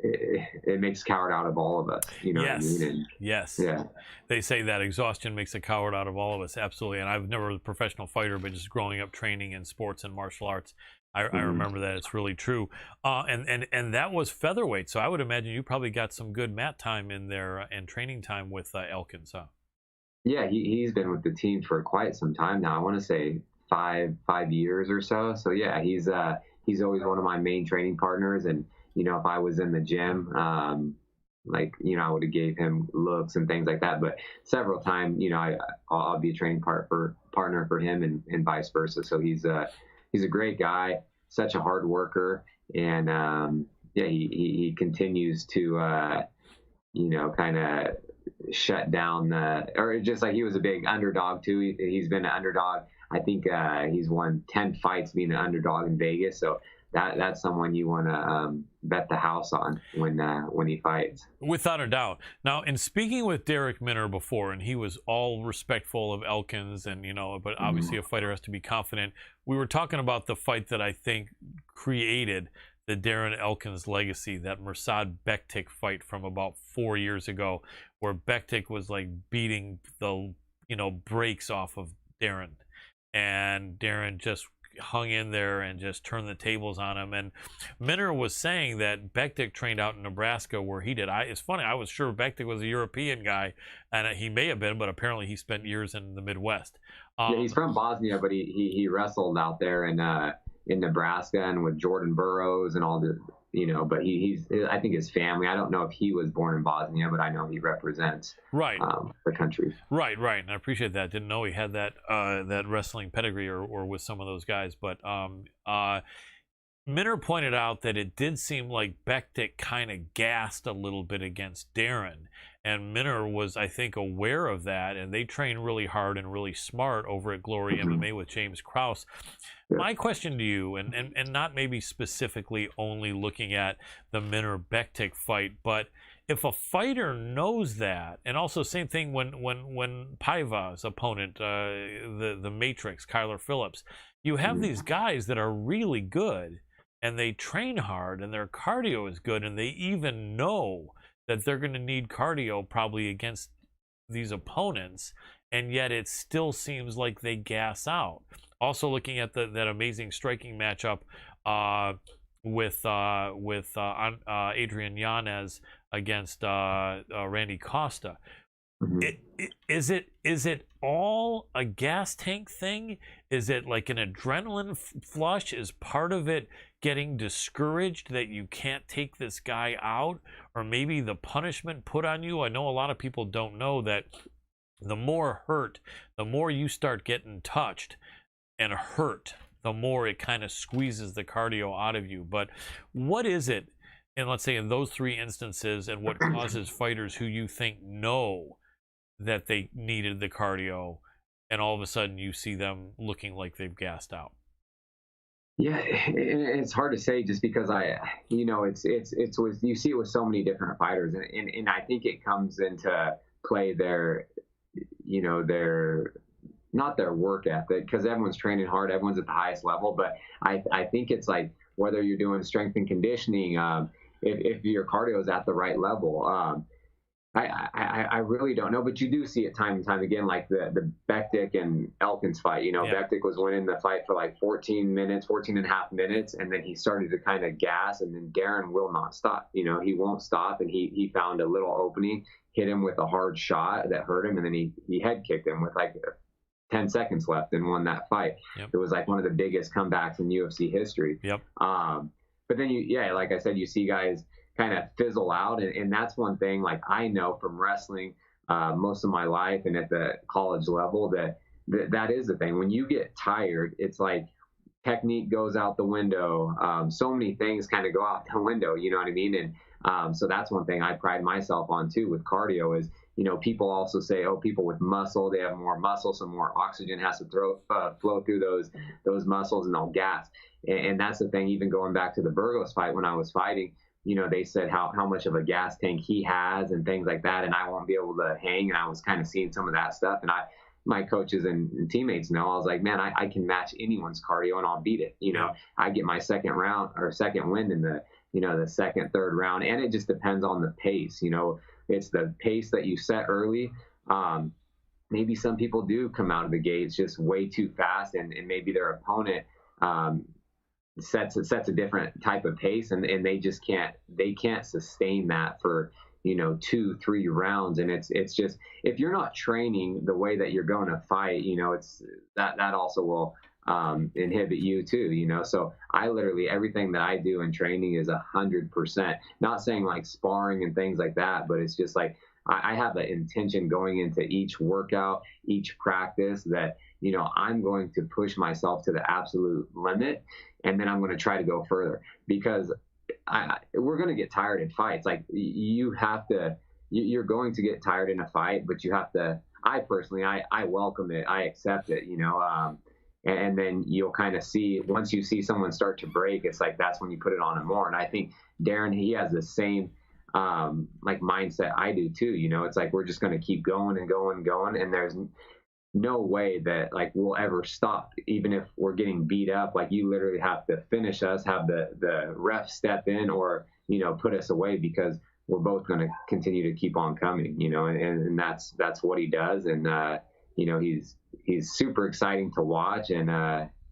it makes a coward out of all of us. You know yes. what I mean? And, yes. Yeah. They say that exhaustion makes a coward out of all of us. Absolutely. And I've never been a professional fighter, but just growing up training in sports and martial arts, I remember that. It's really true. And that was featherweight. So I would imagine you probably got some good mat time in there and training time with Elkins. Huh? Yeah, he's been with the team for quite some time now. I want to say five years or so. So yeah, he's always one of my main training partners. And if I was in the gym, I would have gave him looks and things like that. But several times, I'll be a training partner for him, and vice versa. So he's a great guy, such a hard worker, and he continues to kind of shut down or just like he was a big underdog too. He's been an underdog. I think he's won 10 fights being an underdog in Vegas. So that's someone you want to bet the house on when he fights. Without a doubt. Now, in speaking with Derek Minner before, and he was all respectful of Elkins, and but obviously a fighter has to be confident. We were talking about the fight that I think created the Darren Elkins legacy, that Mirsad Bektik fight from about 4 years ago, where Bektik was like beating the brakes off of Darren, and Darren just hung in there and just turned the tables on him. And Minner was saying that Bektik trained out in Nebraska, where he did. It's funny, I was sure Bektik was a European guy, and he may have been, but apparently he spent years in the Midwest. Yeah, he's from Bosnia, but he wrestled out there in Nebraska and with Jordan Burroughs and all the, but I think his family, I don't know if he was born in Bosnia, but I know he represents the country. Right. And I appreciate that. Didn't know he had that that wrestling pedigree or with some of those guys. But Minner pointed out that it did seem like Bektik kind of gassed a little bit against Darren. And Minner was, I think, aware of that, and they train really hard and really smart over at Glory MMA with James Krause. Yeah. My question to you, and not maybe specifically only looking at the Minner-Bektik fight, but if a fighter knows that, and also same thing when Paiva's opponent, the Matrix, Kyler Phillips, you have these guys that are really good, and they train hard, and their cardio is good, and they even know that they're going to need cardio probably against these opponents, and yet it still seems like they gas out. Also looking at that amazing striking matchup with Adrian Yanez against Randy Costa. Is it all a gas tank thing? Is it like an adrenaline flush? Is part of it getting discouraged that you can't take this guy out? Or maybe the punishment put on you? I know a lot of people don't know that the more hurt, the more you start getting touched and hurt, the more it kind of squeezes the cardio out of you. But what is it, and let's say in those three instances, and what causes fighters who you think know that they needed the cardio, and all of a sudden you see them looking like they've gassed out? Yeah, it's hard to say, just because it's with, you see it with so many different fighters, and I think it comes into play their you know, their not their work ethic, because everyone's training hard, everyone's at the highest level, but I think it's like whether you're doing strength and conditioning, if your cardio is at the right level. I really don't know, but you do see it time and time again, like the Bektic and Elkins fight. You know, Yeah. Bektic was winning the fight for like 14 and a half minutes, and then he started to kind of gas, and then Duran will not stop. You know, he won't stop, and he found a little opening, hit him with a hard shot that hurt him, and then he head kicked him with like 10 seconds left and won that fight. Yep. It was like one of the biggest comebacks in UFC history. Yep. But then like I said, you see guys kind of fizzle out, and that's one thing, like I know from wrestling most of my life and at the college level that is the thing. When you get tired, it's like technique goes out the window. So many things kind of go out the window, you know what I mean? And so that's one thing I pride myself on too with cardio is, you know, people also say, oh, people with muscle, they have more muscle, so more oxygen has to flow through those muscles, and they'll gas. And that's the thing, even going back to the Burgos fight when I was fighting, you know, they said how much of a gas tank he has and things like that, and I won't be able to hang. And I was kind of seeing some of that stuff, and my coaches and teammates know, I was like, man, I can match anyone's cardio and I'll beat it. You know, I get my second win in the second, third round, and it just depends on the pace. You know, it's the pace that you set early. Maybe some people do come out of the gates just way too fast, and maybe their opponent sets a different type of pace, and they just can't sustain that for, you know, 2-3 rounds. And it's just, if you're not training the way that you're going to fight, you know, it's that also will inhibit you too, you know. So I literally, everything that I do in training is 100%, not saying like sparring and things like that, but it's just like I have an intention going into each workout, each practice, that, you know, I'm going to push myself to the absolute limit, and then I'm going to try to go further, because we're going to get tired in fights. Like you have to, you're going to get tired in a fight, but you have to, I personally, I welcome it. I accept it, you know, and then you'll kind of see, once you see someone start to break, it's like, that's when you put it on him more. And I think Duran, he has the same, like mindset I do too. You know, it's like, we're just going to keep going and going and going. And there's no way that like we'll ever stop, even if we're getting beat up. Like you literally have to finish us, have the ref step in, or, you know, put us away, because we're both going to continue to keep on coming, you know, and that's what he does. And, you know, he's super exciting to watch, and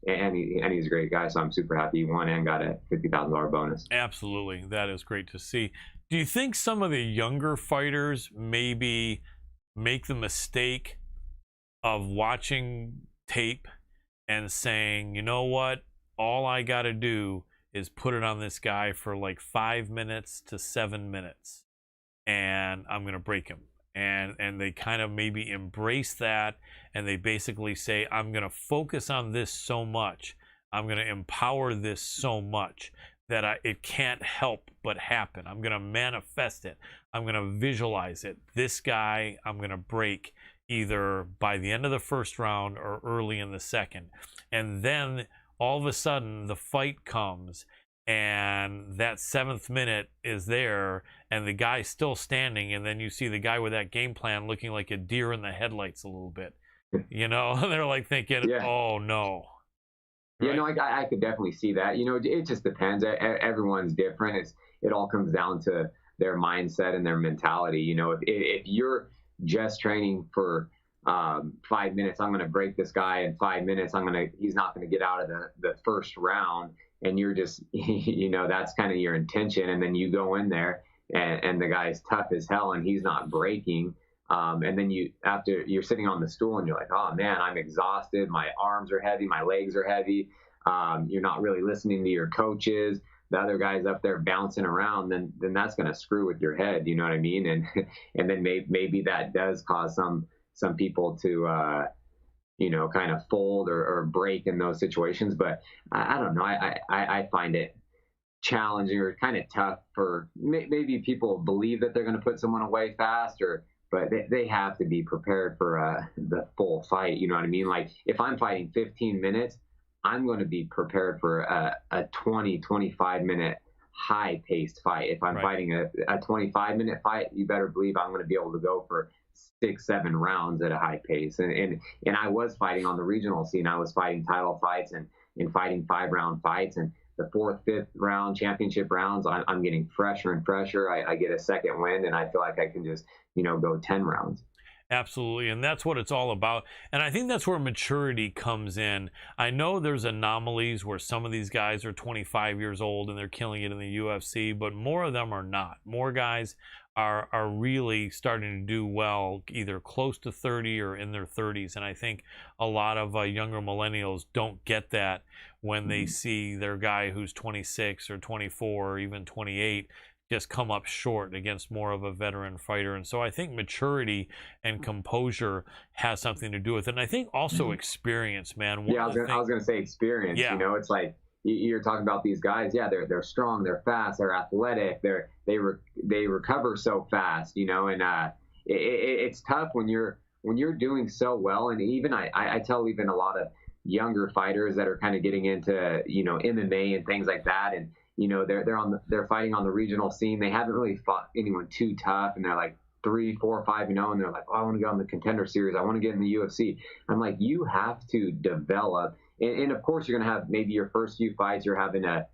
he's a great guy. So I'm super happy he won and got a $50,000 bonus. Absolutely. That is great to see. Do you think some of the younger fighters maybe make the mistake of watching tape and saying, you know what, all I got to do is put it on this guy for like 5 minutes to 7 minutes, and I'm going to break him? And they kind of maybe embrace that, and they basically say, I'm going to focus on this so much, I'm going to empower this so much that it can't help but happen. I'm going to manifest it. I'm going to visualize it. This guy, I'm going to break either by the end of the first round or early in the second. And then all of a sudden the fight comes, and that 7th minute is there, and the guy's still standing, and then you see the guy with that game plan looking like a deer in the headlights a little bit. You know, they're like thinking, Yeah. oh no. Yeah, no, I could definitely see that. You know, it just depends. Everyone's different. It all comes down to their mindset and their mentality. You know, if you're just training for 5 minutes, I'm going to break this guy in 5 minutes, he's not going to get out of the first round, and you're just, you know, that's kind of your intention, and then you go in there and the guy's tough as hell and he's not breaking. And then after you're sitting on the stool and you're like, oh man, I'm exhausted. My arms are heavy. My legs are heavy. You're not really listening to your coaches. The other guy's up there bouncing around, then that's going to screw with your head. You know what I mean? And then maybe that does cause some people to, you know, kind of fold or break in those situations. But I don't know. I find it challenging or kind of tough for maybe people believe that they're going to put someone away fast, but they have to be prepared for the full fight. You know what I mean? Like if I'm fighting 15 minutes, I'm going to be prepared for a 20-25 minute high paced fight. If I'm fighting a 25-minute fight, you better believe I'm going to be able to go for 6-7 rounds at a high pace. And I was fighting on the regional scene. I was fighting title fights and fighting 5-round fights. And the 4th, 5th round championship rounds, I'm getting fresher and fresher. I get a second wind, and I feel like I can just, go 10 rounds. Absolutely, and that's what it's all about. And I think that's where maturity comes in. I know there's anomalies where some of these guys are 25 years old and they're killing it in the UFC, but more of them are not. More guys are really starting to do well, either close to 30 or in their 30s. And I think a lot of younger millennials don't get that when they see their guy who's 26 or 24 or even 28 just come up short against more of a veteran fighter. And so I think maturity and composure has something to do with it. And I think also experience, man. I was going to say experience. Yeah. It's like you're talking about these guys. Yeah, they're strong, they're fast, they're athletic, they recover so fast, and it's tough when you're doing so well. And even I tell even a lot of younger fighters that are kind of getting into MMA and things like that, and they're fighting on the regional scene. They haven't really fought anyone too tough, and they're like 3, 4, 5-0, and they're like, I want to get on the Contender Series. I want to get in the UFC. I'm like, you have to develop, and of course you're gonna have maybe your first few fights you're having a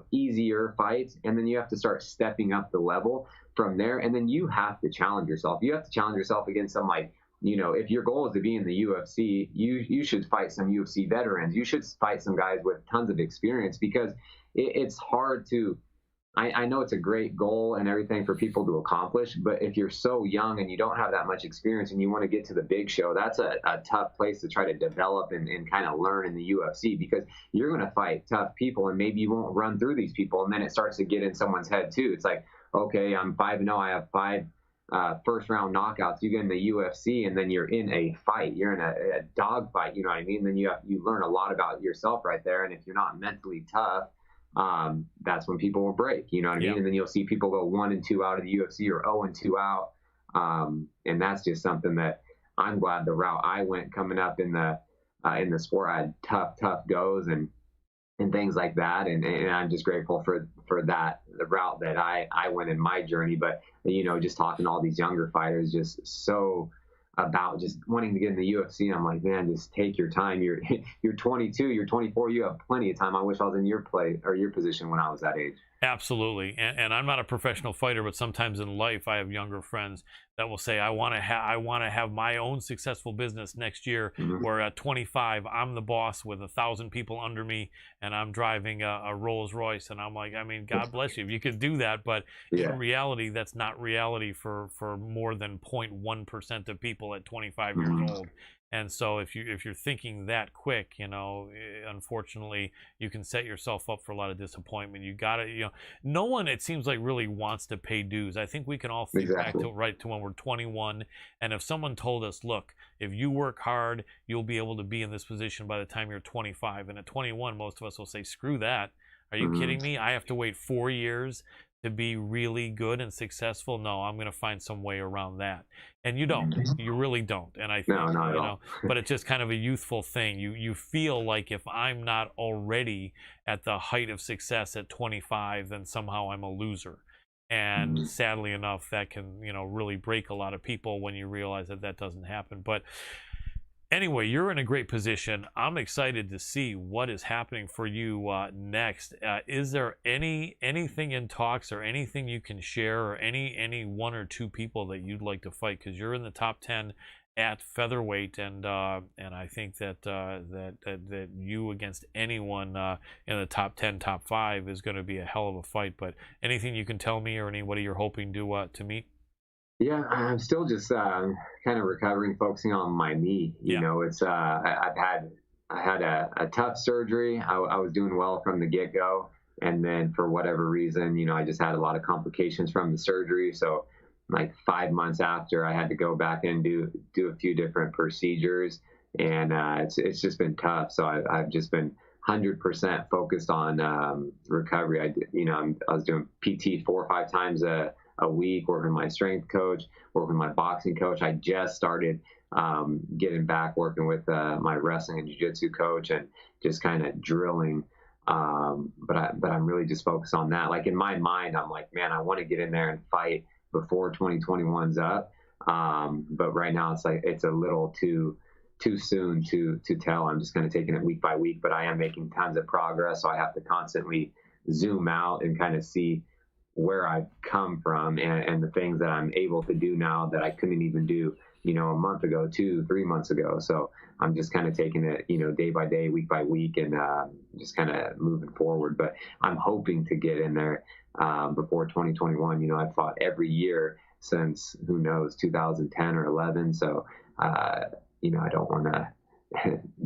easier fights, and then you have to start stepping up the level from there, and then you have to challenge yourself. You have to challenge yourself against some, like, if your goal is to be in the UFC, you should fight some UFC veterans. You should fight some guys with tons of experience, because it's hard to, I know it's a great goal and everything for people to accomplish, but if you're so young and you don't have that much experience and you want to get to the big show, that's a tough place to try to develop and kind of learn in the UFC, because you're going to fight tough people and maybe you won't run through these people. And then it starts to get in someone's head too. It's like, okay, I'm 5-0. I have 5 first-round knockouts. You get in the UFC, and then you're in a fight. You're in a dog fight. You know what I mean? Then you learn a lot about yourself right there. And if you're not mentally tough, that's when people will break. You know what I mean? And then you'll see people go 1-2 out of the UFC or 0-2 out. And that's just something that I'm glad the route I went coming up in the sport. I had tough goes and things like that. And I'm just grateful for that, the route that I went in my journey. But, just talking to all these younger fighters, just so about just wanting to get in the UFC. I'm like, man, just take your time. You're 22, you're 24, you have plenty of time. I wish I was in your position when I was that age. Absolutely. And I'm not a professional fighter, but sometimes in life I have younger friends that will say, I want to have my own successful business next year, where at 25 I'm the boss with 1,000 people under me and I'm driving a Rolls Royce. And I'm like, I mean, God bless you if you could do that, but in reality that's not reality for more than 0.1% of people at 25 years old. And so if you're thinking that quick, unfortunately, you can set yourself up for a lot of disappointment. You got to, no one, it seems like, really wants to pay dues. I think we can all think back to when we're 21. And if someone told us, look, if you work hard, you'll be able to be in this position by the time you're 25. And at 21, most of us will say, screw that. Are you kidding me? I have to wait 4 years to be really good and successful? No, I'm going to find some way around that. And you don't. You really don't. And I think, but it's just kind of a youthful thing. You feel like if I'm not already at the height of success at 25, then somehow I'm a loser. And sadly enough, that can, really break a lot of people when you realize that doesn't happen. But anyway, you're in a great position. I'm excited to see what is happening for you next. Is there anything in talks or anything you can share, or any 1 or 2 people that you'd like to fight? Because you're in the top 10 at featherweight, and I think that you against anyone in the top 10, top 5 is going to be a hell of a fight. But anything you can tell me, or anybody you're hoping to meet? Yeah, I'm still just kind of recovering, focusing on my knee. You know, it's I had a tough surgery. I was doing well from the get-go, and then for whatever reason, I just had a lot of complications from the surgery. So like 5 months after, I had to go back and do a few different procedures, and it's just been tough. So I've just been 100% focused on recovery. I was doing PT 4 or 5 times a week, working with my strength coach, working with my boxing coach. I just started getting back, working with my wrestling and jiu-jitsu coach, and just kind of drilling. But I'm really just focused on that. Like in my mind, I'm like, man, I want to get in there and fight before 2021's up. But right now it's a little too soon to tell. I'm just kind of taking it week by week, but I am making tons of progress. So I have to constantly zoom out and kind of see where I've come from and the things that I'm able to do now that I couldn't even do, a month ago, 2-3 months ago. So I'm just kind of taking it, day by day, week by week, and just kind of moving forward. But I'm hoping to get in there before 2021. I've fought every year since, who knows, 2010 or 11. So, I don't want to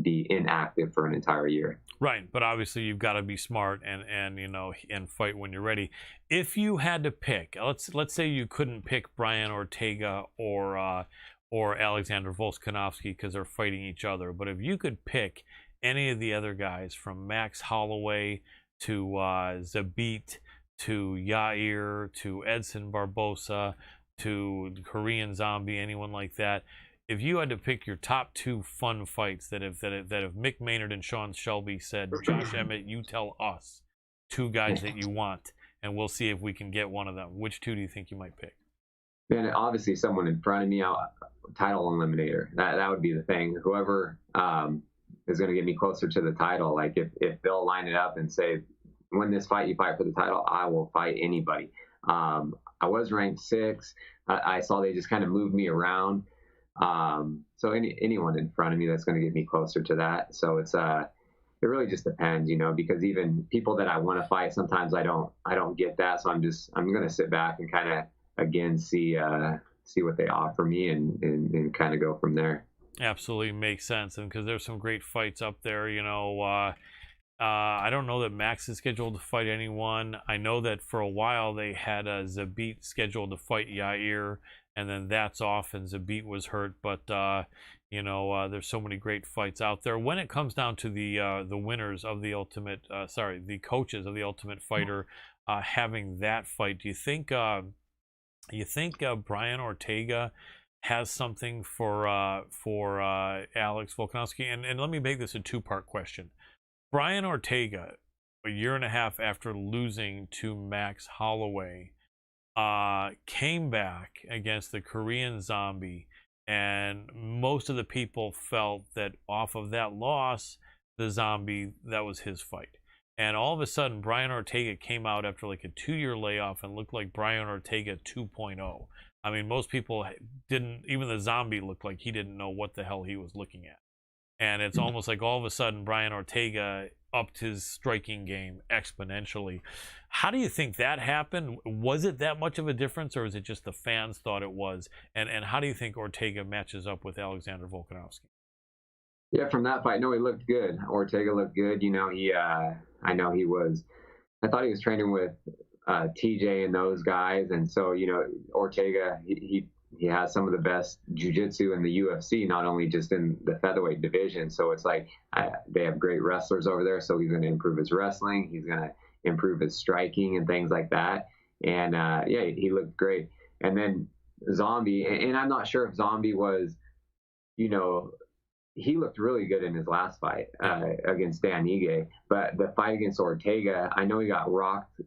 be inactive for an entire year. Right, but obviously you've got to be smart and and fight when you're ready. If you had to pick, let's say you couldn't pick Brian Ortega or Alexander Volkanovski because they're fighting each other, but if you could pick any of the other guys from Max Holloway to Zabit to Yair to Edson Barbosa to the Korean Zombie, anyone like that. If you had to pick your top 2 fun fights that have Mick Maynard and Sean Shelby said, Josh Emmett, you tell us 2 guys that you want, and we'll see if we can get one of them. Which 2 do you think you might pick? Man, obviously someone in front of me, title eliminator. That would be the thing. Whoever is going to get me closer to the title. Like if they'll line it up and say, win this fight, you fight for the title, I will fight anybody. I was ranked 6. I saw they just kind of moved me around. So anyone in front of me that's going to get me closer to that. So it really just depends, because even people that I want to fight, sometimes I don't get that. So I'm going to sit back and kind of, again, see what they offer me and kind of go from there. Absolutely makes sense. And because there's some great fights up there, I don't know that Max is scheduled to fight anyone. I know that for a while they had Zabit scheduled to fight Yair, and then that's off and Zabit was hurt. But there's so many great fights out there. When it comes down to the winners of the the coaches of the Ultimate Fighter having that fight, do you think Brian Ortega has something for Alex Volkanovski? And let me make this a 2-part question. Brian Ortega, a year and a half after losing to Max Holloway, came back against the Korean Zombie, and most of the people felt that off of that loss, the Zombie, that was his fight. And all of a sudden, Brian Ortega came out after like a 2-year layoff and looked like Brian Ortega 2.0. I mean, most people didn't, even the Zombie looked like he didn't know what the hell he was looking at. And it's almost like all of a sudden Brian Ortega upped his striking game exponentially. How do you think that happened? Was it that much of a difference, or is it just the fans thought it was? And how do you think Ortega matches up with Alexander Volkanovski? Yeah, from that fight, no, he looked good. Ortega looked good. I thought he was training with TJ and those guys. And so, Ortega, he has some of the best jiu-jitsu in the UFC, not only just in the featherweight division. So it's like they have great wrestlers over there. So he's going to improve his wrestling. He's going to improve his striking and things like that. And he looked great. And then Zombie, and I'm not sure if Zombie was, he looked really good in his last fight against Dan Ige. But the fight against Ortega, I know he got rocked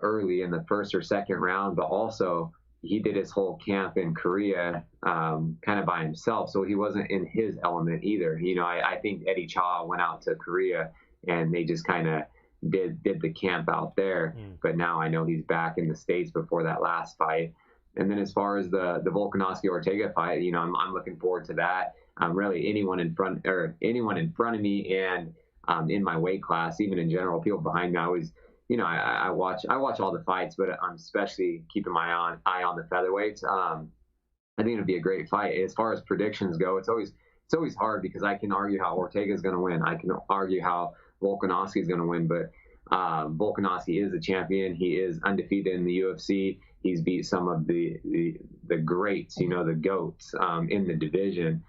early in the first or second round, but also he did his whole camp in Korea kind of by himself, so he wasn't in his element either. I think Eddie Cha went out to Korea and they just kind of did the camp out there. But now I know he's back in the States before that last fight. And then as far as the Volkanovski Ortega fight, I'm looking forward to that. Really anyone in front of me and in my weight class, even in general, people behind me, I always. I watch all the fights, but I'm especially keeping my eye on the featherweights. I think it'll be a great fight. As far as predictions go, it's always hard because I can argue how Ortega is going to win. I can argue how Volkanovski is going to win, but Volkanovski is the champion. He is undefeated in the UFC. He's beat some of the greats, the GOATs in the division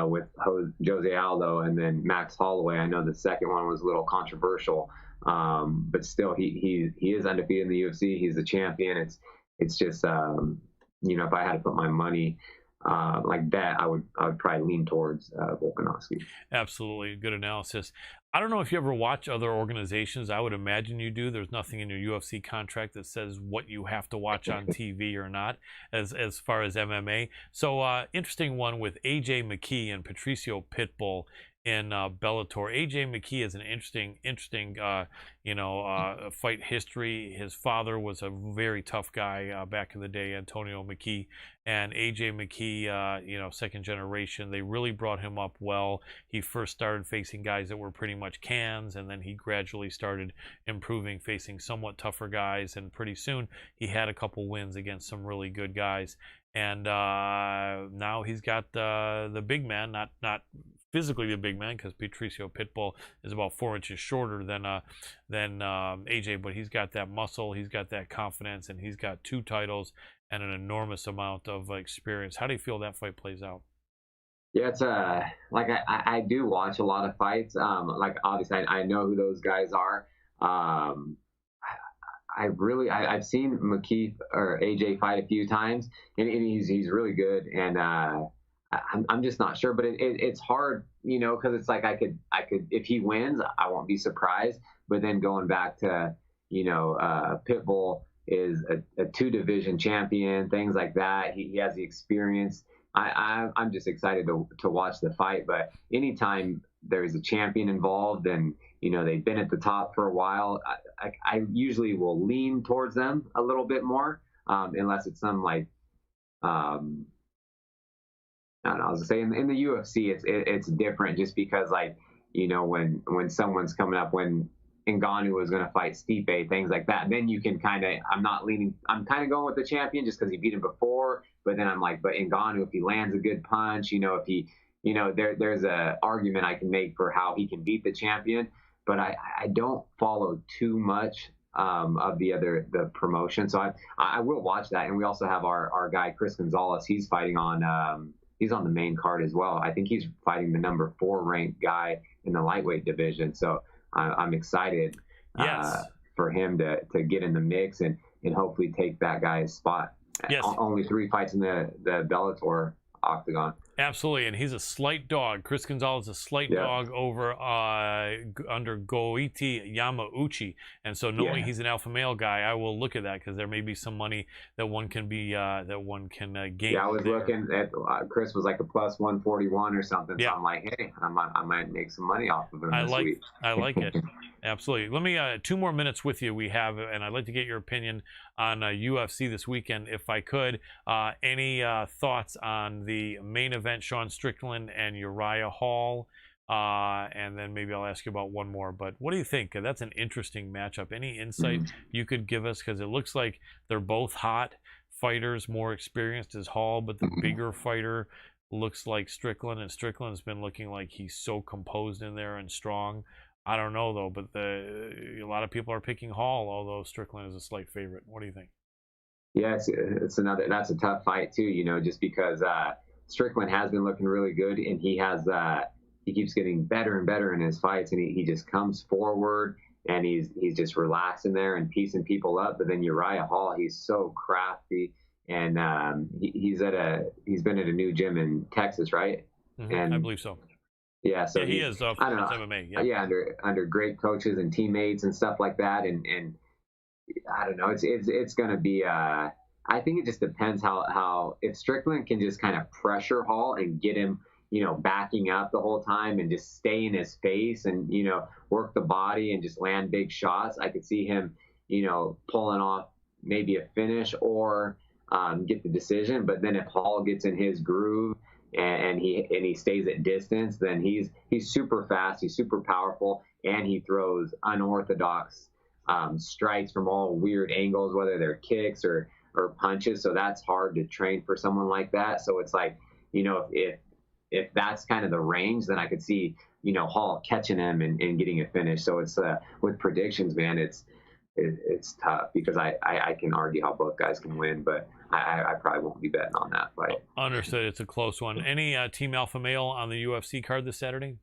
with Jose Aldo and then Max Holloway. I know the second one was a little controversial. But still, he is undefeated in the UFC. He's the champion. It's just, if I had to put my money like that, I would probably lean towards Volkanovski. Absolutely, good analysis. I don't know if you ever watch other organizations. I would imagine you do. There's nothing in your UFC contract that says what you have to watch on TV or not, as far as MMA. So interesting one with AJ McKee and Patricio Pitbull in Bellator. AJ McKee is an interesting fight history. His father was a very tough guy back in the day, Antonio McKee, and AJ McKee, second generation. They really brought him up well. He first started facing guys that were pretty much cans, and then he gradually started improving, facing somewhat tougher guys, and pretty soon he had a couple wins against some really good guys. And now he's got the big man, not physically the big man, because Patricio Pitbull is about 4 inches shorter than AJ, but he's got that muscle, he's got that confidence, and he's got 2 titles and an enormous amount of experience. How do you feel that fight plays out? Yeah, it's like I do watch a lot of fights. Like obviously I know who those guys are. I've seen McKee or AJ fight a few times, and he's really good. And I'm just not sure, but it's hard, because it's like I could if he wins, I won't be surprised. But then going back to Pitbull is a 2-division champion, things like that. He has the experience. I'm just excited to watch the fight. But anytime there's a champion involved and they've been at the top for a while, I usually will lean towards them a little bit more, unless it's some like I don't know. I was gonna say in the UFC, it's different just because when someone's coming up, when Ngannou was going to fight Stipe, things like that, then you can I'm kind of going with the champion just because he beat him before, but then I'm like, but Ngannou, if he lands a good punch, if he, there's a argument I can make for how he can beat the champion, but I don't follow too much of the promotion, so I will watch that. And we also have our guy Chris Gonzalez. He's fighting on he's on the main card as well. I think he's fighting the number 4 ranked guy in the lightweight division. So I'm excited for him to get in the mix and hopefully take that guy's spot. Yes. Only 3 fights in the Bellator octagon. Absolutely, and he's a slight dog. Chris Gonzalez is a slight dog over under Goiti Yamauchi, and so knowing he's an alpha male guy, I will look at that because there may be some money that one can gain. Yeah, I was looking at Chris was like a plus 141 or something. Yeah. So I'm like, hey, I might make some money off of him this week. I like it. Absolutely. Let me 2 more minutes with you. We have, and I'd like to get your opinion on UFC this weekend, if I could. Any thoughts on the main event? Sean Strickland and Uriah Hall, and then maybe I'll ask you about one more. But what do you think? That's an interesting matchup. Any insight you could give us? Because it looks like they're both hot fighters, more experienced as Hall, but the bigger fighter looks like Strickland, and Strickland's been looking like he's so composed in there and strong. I don't know though, but a lot of people are picking Hall, although Strickland is a slight favorite. What do you think? Yeah, that's a tough fight too. Just because Strickland has been looking really good, and he keeps getting better and better in his fights, and he just comes forward and he's just relaxing there and piecing people up. But then Uriah Hall, he's so crafty, and he's been at a new gym in Texas, right? Mm-hmm, and I believe so. Yeah, so he is for I don't know, MMA. Yeah, under great coaches and teammates and stuff like that, and I don't know, it's going to be I think it just depends how if Strickland can just kind of pressure Hall and get him, backing up the whole time and just stay in his face and, work the body and just land big shots. I could see him, pulling off maybe a finish or get the decision. But then if Hall gets in his groove and he stays at distance, then he's super fast, he's super powerful, and he throws unorthodox strikes from all weird angles, whether they're kicks or punches. So that's hard to train for someone like that. So it's like, if that's kind of the range, then I could see, Hall catching him and getting a finish. So it's with predictions, man, it's tough because I can argue how both guys can win, but I probably won't be betting on that fight. Understood. It's a close one. Any Team Alpha Male on the UFC card this Saturday?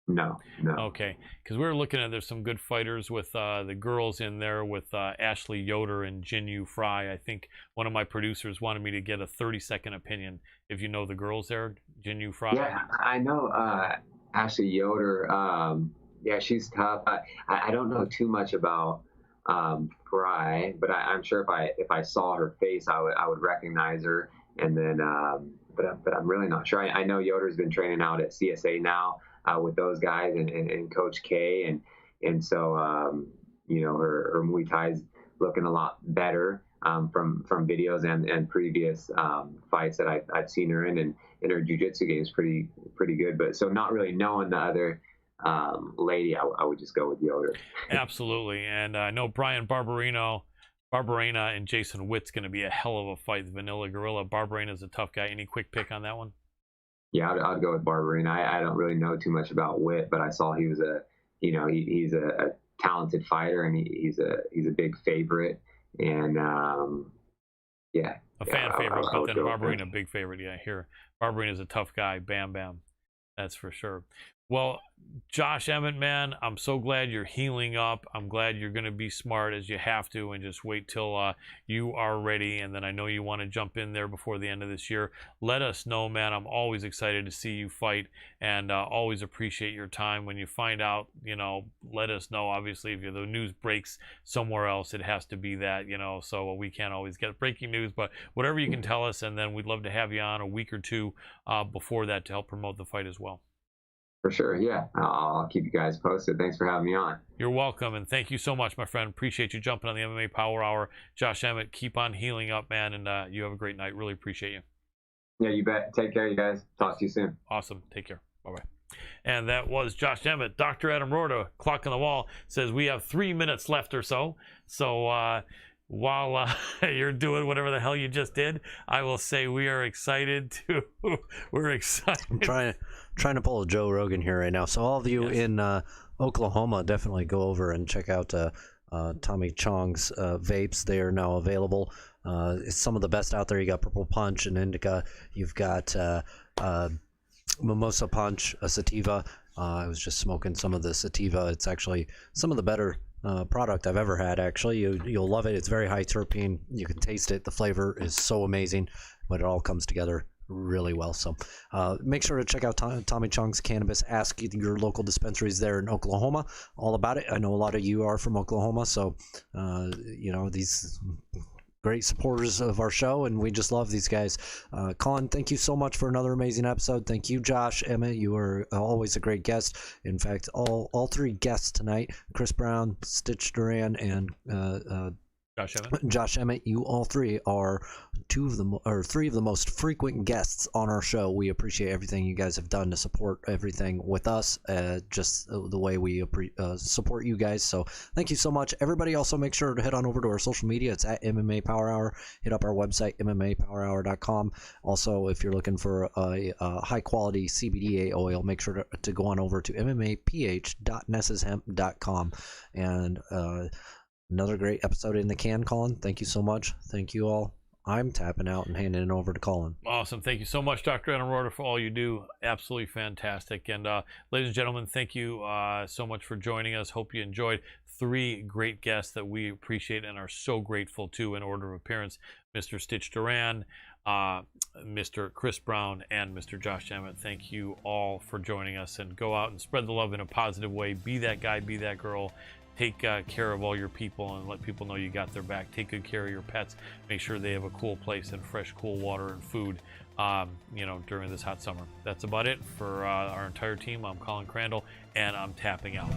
No. Okay, because we were looking at, there's some good fighters with the girls in there with Ashley Yoder and Jinyu Fry. I think one of my producers wanted me to get a 30-second opinion. If you know the girls there, Jinyu Fry. Yeah, I know Ashley Yoder. Yeah, she's tough. I don't know too much about Fry, but I'm sure if I saw her face, I would recognize her. And then, but I'm really not sure. I know Yoder's been training out at CSA now with those guys and Coach K, and so you know, her Muay Thai's looking a lot better from videos and previous fights that I've seen her in, and her jiu-jitsu game is pretty good. But so not really knowing the other lady, I would just go with Yoder. Absolutely, and I know Brian Barberena and Jason Witt's going to be a hell of a fight. Vanilla Gorilla. Barberena's a tough guy. Any quick pick on that one? Yeah, I'd go with Barberena. I don't really know too much about Witt, but I saw he was he's a talented fighter, and he's a big favorite, and yeah, a fan favorite. But then Barberena, big favorite. Yeah, here Barberena's a tough guy. Bam, bam, that's for sure. Well, Josh Emmett, man, I'm so glad you're healing up. I'm glad you're going to be smart as you have to, and just wait till you are ready. And then I know you want to jump in there before the end of this year. Let us know, man. I'm always excited to see you fight, and always appreciate your time. When you find out, you know, let us know. Obviously, if the news breaks somewhere else, it has to be that, you know, so we can't always get breaking news, but whatever you can tell us, and then we'd love to have you on a week or two before that to help promote the fight as well. For sure, yeah. I'll keep you guys posted. Thanks for having me on. You're welcome, and thank you so much, my friend. Appreciate you jumping on the MMA Power Hour. Josh Emmett, keep on healing up, man, and you have a great night. Really appreciate you. Yeah, you bet. Take care, you guys. Talk to you soon. Awesome. Take care. Bye-bye. And that was Josh Emmett. Dr. Adam Roorda, clock on the wall, says we have 3 minutes left or so. So while you're doing whatever the hell you just did, I will say we are excited to. We're excited. I'm trying to pull a Joe Rogan here right now. So all of you in Oklahoma, definitely go over and check out Tommy Chong's vapes. They are now available. It's some of the best out there. You got Purple Punch and Indica. You've got Mimosa Punch, a sativa. I was just smoking some of the sativa. It's actually some of the better product I've ever had. Actually, you'll love it. It's very high terpene. You can taste it. The flavor is so amazing, but it all comes together really well. So make sure to check out Tommy Chong's Cannabis. Ask your local dispensaries there in Oklahoma all about it. I know a lot of you are from Oklahoma, so you know, these great supporters of our show, and we just love these guys. Colin, thank you so much for another amazing episode. Thank you, Josh, Emmett. You are always a great guest. In fact, all three guests tonight, Chris Brown, Stitch Duran, and Josh Emmett, you all three are three of the most frequent guests on our show. We appreciate everything you guys have done to support everything with us, just the way we support you guys. So thank you so much. Everybody also make sure to head on over to our social media. It's at MMA Power Hour. Hit up our website, MMAPowerHour.com. Also, if you're looking for a high quality CBD oil, make sure to go on over to MMAPH.nesseshemp.com. And another great episode in the can, Colin. Thank you so much. Thank you all. I'm tapping out and handing it over to Colin. Awesome. Thank you so much, Dr. Adam Roorda, for all you do. Absolutely fantastic. And ladies and gentlemen, thank you so much for joining us. Hope you enjoyed 3 great guests that we appreciate and are so grateful to in order of appearance. Mr. Stitch Duran, Mr. Chris Brown, and Mr. Josh Emmett. Thank you all for joining us, and go out and spread the love in a positive way. Be that guy, be that girl. Take care of all your people and let people know you got their back. Take good care of your pets. Make sure they have a cool place and fresh, cool water and food, you know, during this hot summer. That's about it for our entire team. I'm Colin Crandall, and I'm tapping out.